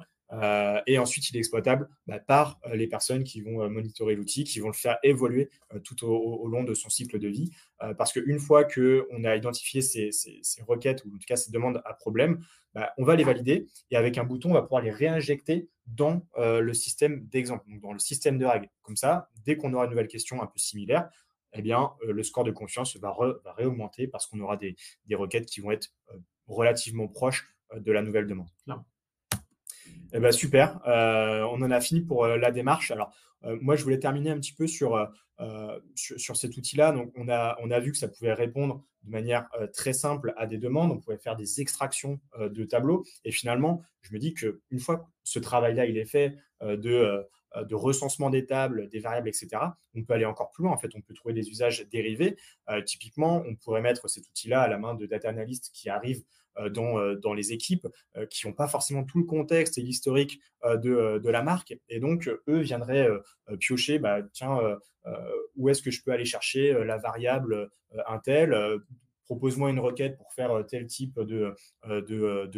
Et ensuite, il est exploitable par les personnes qui vont monitorer l'outil, qui vont le faire évoluer tout au long de son cycle de vie. Parce qu'une fois qu'on a identifié ces requêtes, ou en tout cas ces demandes à problème, on va les valider et avec un bouton, on va pouvoir les réinjecter dans le système d'exemple, donc dans le système de règles. Comme ça, dès qu'on aura une nouvelle question un peu similaire, eh bien, le score de confiance va réaugmenter parce qu'on aura des requêtes qui vont être relativement proches de la nouvelle demande. Clairement. Eh ben, super, on en a fini pour la démarche. Alors, moi, je voulais terminer un petit peu sur cet outil-là. Donc, on a vu que ça pouvait répondre de manière très simple à des demandes. On pouvait faire des extractions de tableaux. Et finalement, je me dis qu'une fois que ce travail-là il est fait, de recensement des tables, des variables, etc., on peut aller encore plus loin. En fait, on peut trouver des usages dérivés. Typiquement, on pourrait mettre cet outil-là à la main de data analystes qui arrivent dans les équipes, qui n'ont pas forcément tout le contexte et l'historique de la marque. Et donc, eux viendraient piocher, tiens, où est-ce que je peux aller chercher la variable Intel, propose-moi une requête pour faire tel type de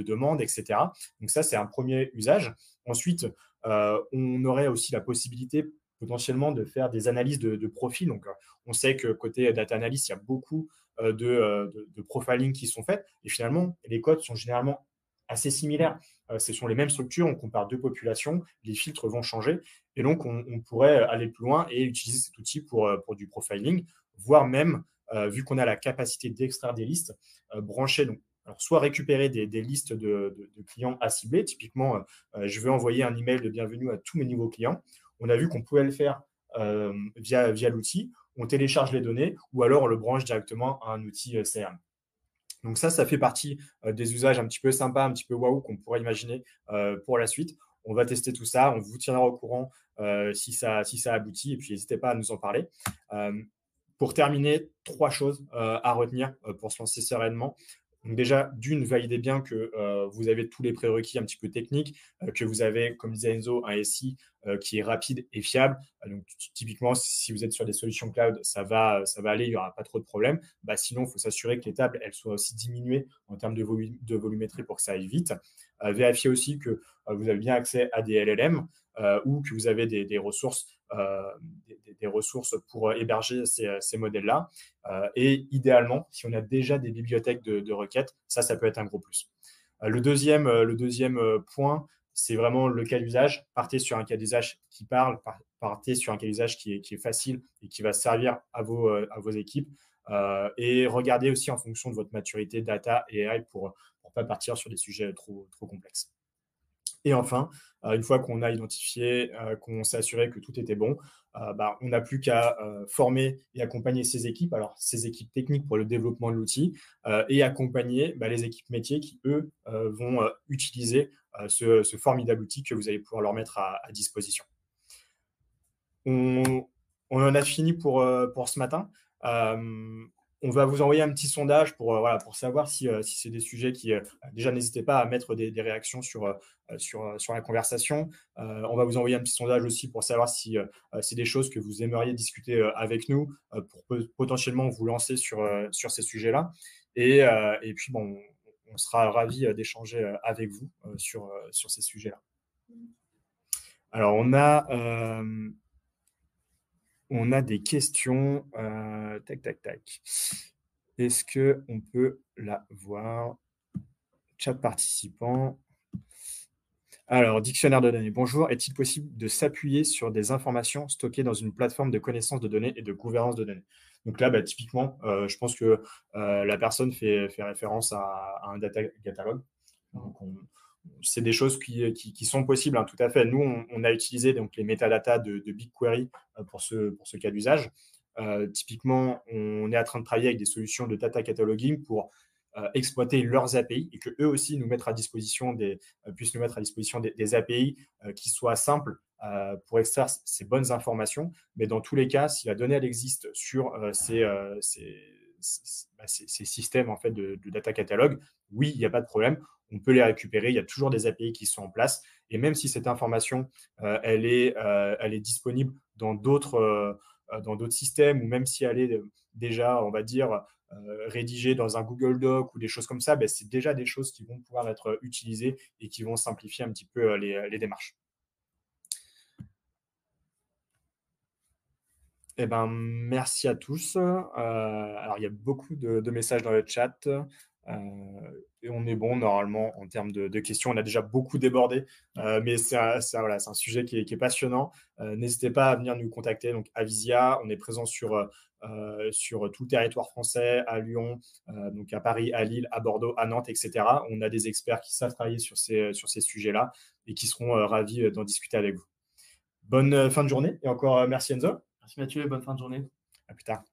demande, etc. Donc ça, c'est un premier usage. Ensuite, on aurait aussi la possibilité potentiellement de faire des analyses de profil. Donc, on sait que côté data analyst, il y a beaucoup de profiling qui sont faites. Et finalement, les codes sont généralement assez similaires. Ce sont les mêmes structures, on compare deux populations, les filtres vont changer. Et donc, on pourrait aller plus loin et utiliser cet outil pour du profiling, voire même, vu qu'on a la capacité d'extraire des listes, brancher, donc, alors, soit récupérer des listes de clients à cibler. Typiquement, je veux envoyer un email de bienvenue à tous mes nouveaux clients. On a vu qu'on pouvait le faire via l'outil. On télécharge les données ou alors on le branche directement à un outil CRM. Donc ça fait partie des usages un petit peu sympas, un petit peu waouh qu'on pourrait imaginer pour la suite. On va tester tout ça, on vous tiendra au courant si ça aboutit et puis n'hésitez pas à nous en parler. Pour terminer, 3 choses à retenir pour se lancer sereinement. Donc déjà, d'une, validez bien que vous avez tous les prérequis un petit peu techniques, que vous avez, comme disait Enzo, un SI qui est rapide et fiable. Donc typiquement, si vous êtes sur des solutions cloud, ça va aller, il n'y aura pas trop de problèmes. Sinon, il faut s'assurer que les tables, elles soient aussi diminuées en termes de volumétrie pour que ça aille vite. Vérifiez aussi que vous avez bien accès à des LLM ou que vous avez des ressources, des ressources pour héberger ces modèles-là. Et idéalement, si on a déjà des bibliothèques de requêtes, ça peut être un gros plus. Le deuxième point, c'est vraiment le cas d'usage. Partez sur un cas d'usage qui parle, partez sur un cas d'usage qui est facile et qui va servir à vos équipes. Et regardez aussi en fonction de votre maturité data et AI pour ne pas partir sur des sujets trop complexes. Et enfin, une fois qu'on a identifié, qu'on s'est assuré que tout était bon, on n'a plus qu'à former et accompagner ces équipes, alors ces équipes techniques pour le développement de l'outil, et accompagner les équipes métiers qui, eux, vont utiliser ce formidable outil que vous allez pouvoir leur mettre à disposition. On en a fini pour ce matin. On va vous envoyer un petit sondage pour savoir si c'est des sujets qui, déjà, n'hésitez pas à mettre des réactions sur la conversation. On va vous envoyer un petit sondage aussi pour savoir si c'est des choses que vous aimeriez discuter avec nous pour potentiellement vous lancer sur ces sujets-là. Et puis, on sera ravis d'échanger avec vous sur ces sujets-là. Alors, on a des questions. Tac, tac, tac. Est-ce qu'on peut la voir? Chat participant. Alors, dictionnaire de données. Bonjour, est-il possible de s'appuyer sur des informations stockées dans une plateforme de connaissance de données et de gouvernance de données? Donc là, typiquement, je pense que la personne fait référence à un data catalogue. Donc, c'est des choses qui sont possibles, hein, tout à fait. Nous, on a utilisé donc les métadatas de BigQuery pour ce cas d'usage. Typiquement, on est en train de travailler avec des solutions de data cataloging pour exploiter leurs API et qu'eux aussi puissent nous mettre à disposition des API qui soient simples pour extraire ces bonnes informations. Mais dans tous les cas, si la donnée elle existe sur ces systèmes en fait, de data catalogue, oui, il n'y a pas de problème. On peut les récupérer. Il y a toujours des API qui sont en place. Et même si cette information, elle est disponible dans d'autres systèmes, ou même si elle est déjà, on va dire, rédigée dans un Google Doc ou des choses comme ça, c'est déjà des choses qui vont pouvoir être utilisées et qui vont simplifier un petit peu les démarches. Merci à tous. Alors, il y a beaucoup de messages dans le chat. Et on est bon normalement en termes de questions. On a déjà beaucoup débordé, mais c'est un sujet qui est passionnant. N'hésitez pas à venir nous contacter. Donc, Avisia, on est présent sur tout le territoire français, à Lyon, donc à Paris, à Lille, à Bordeaux, à Nantes, etc. On a des experts qui savent travailler sur ces sujets-là et qui seront ravis d'en discuter avec vous. Bonne fin de journée et encore merci Enzo. Merci Mathieu, bonne fin de journée. À plus tard.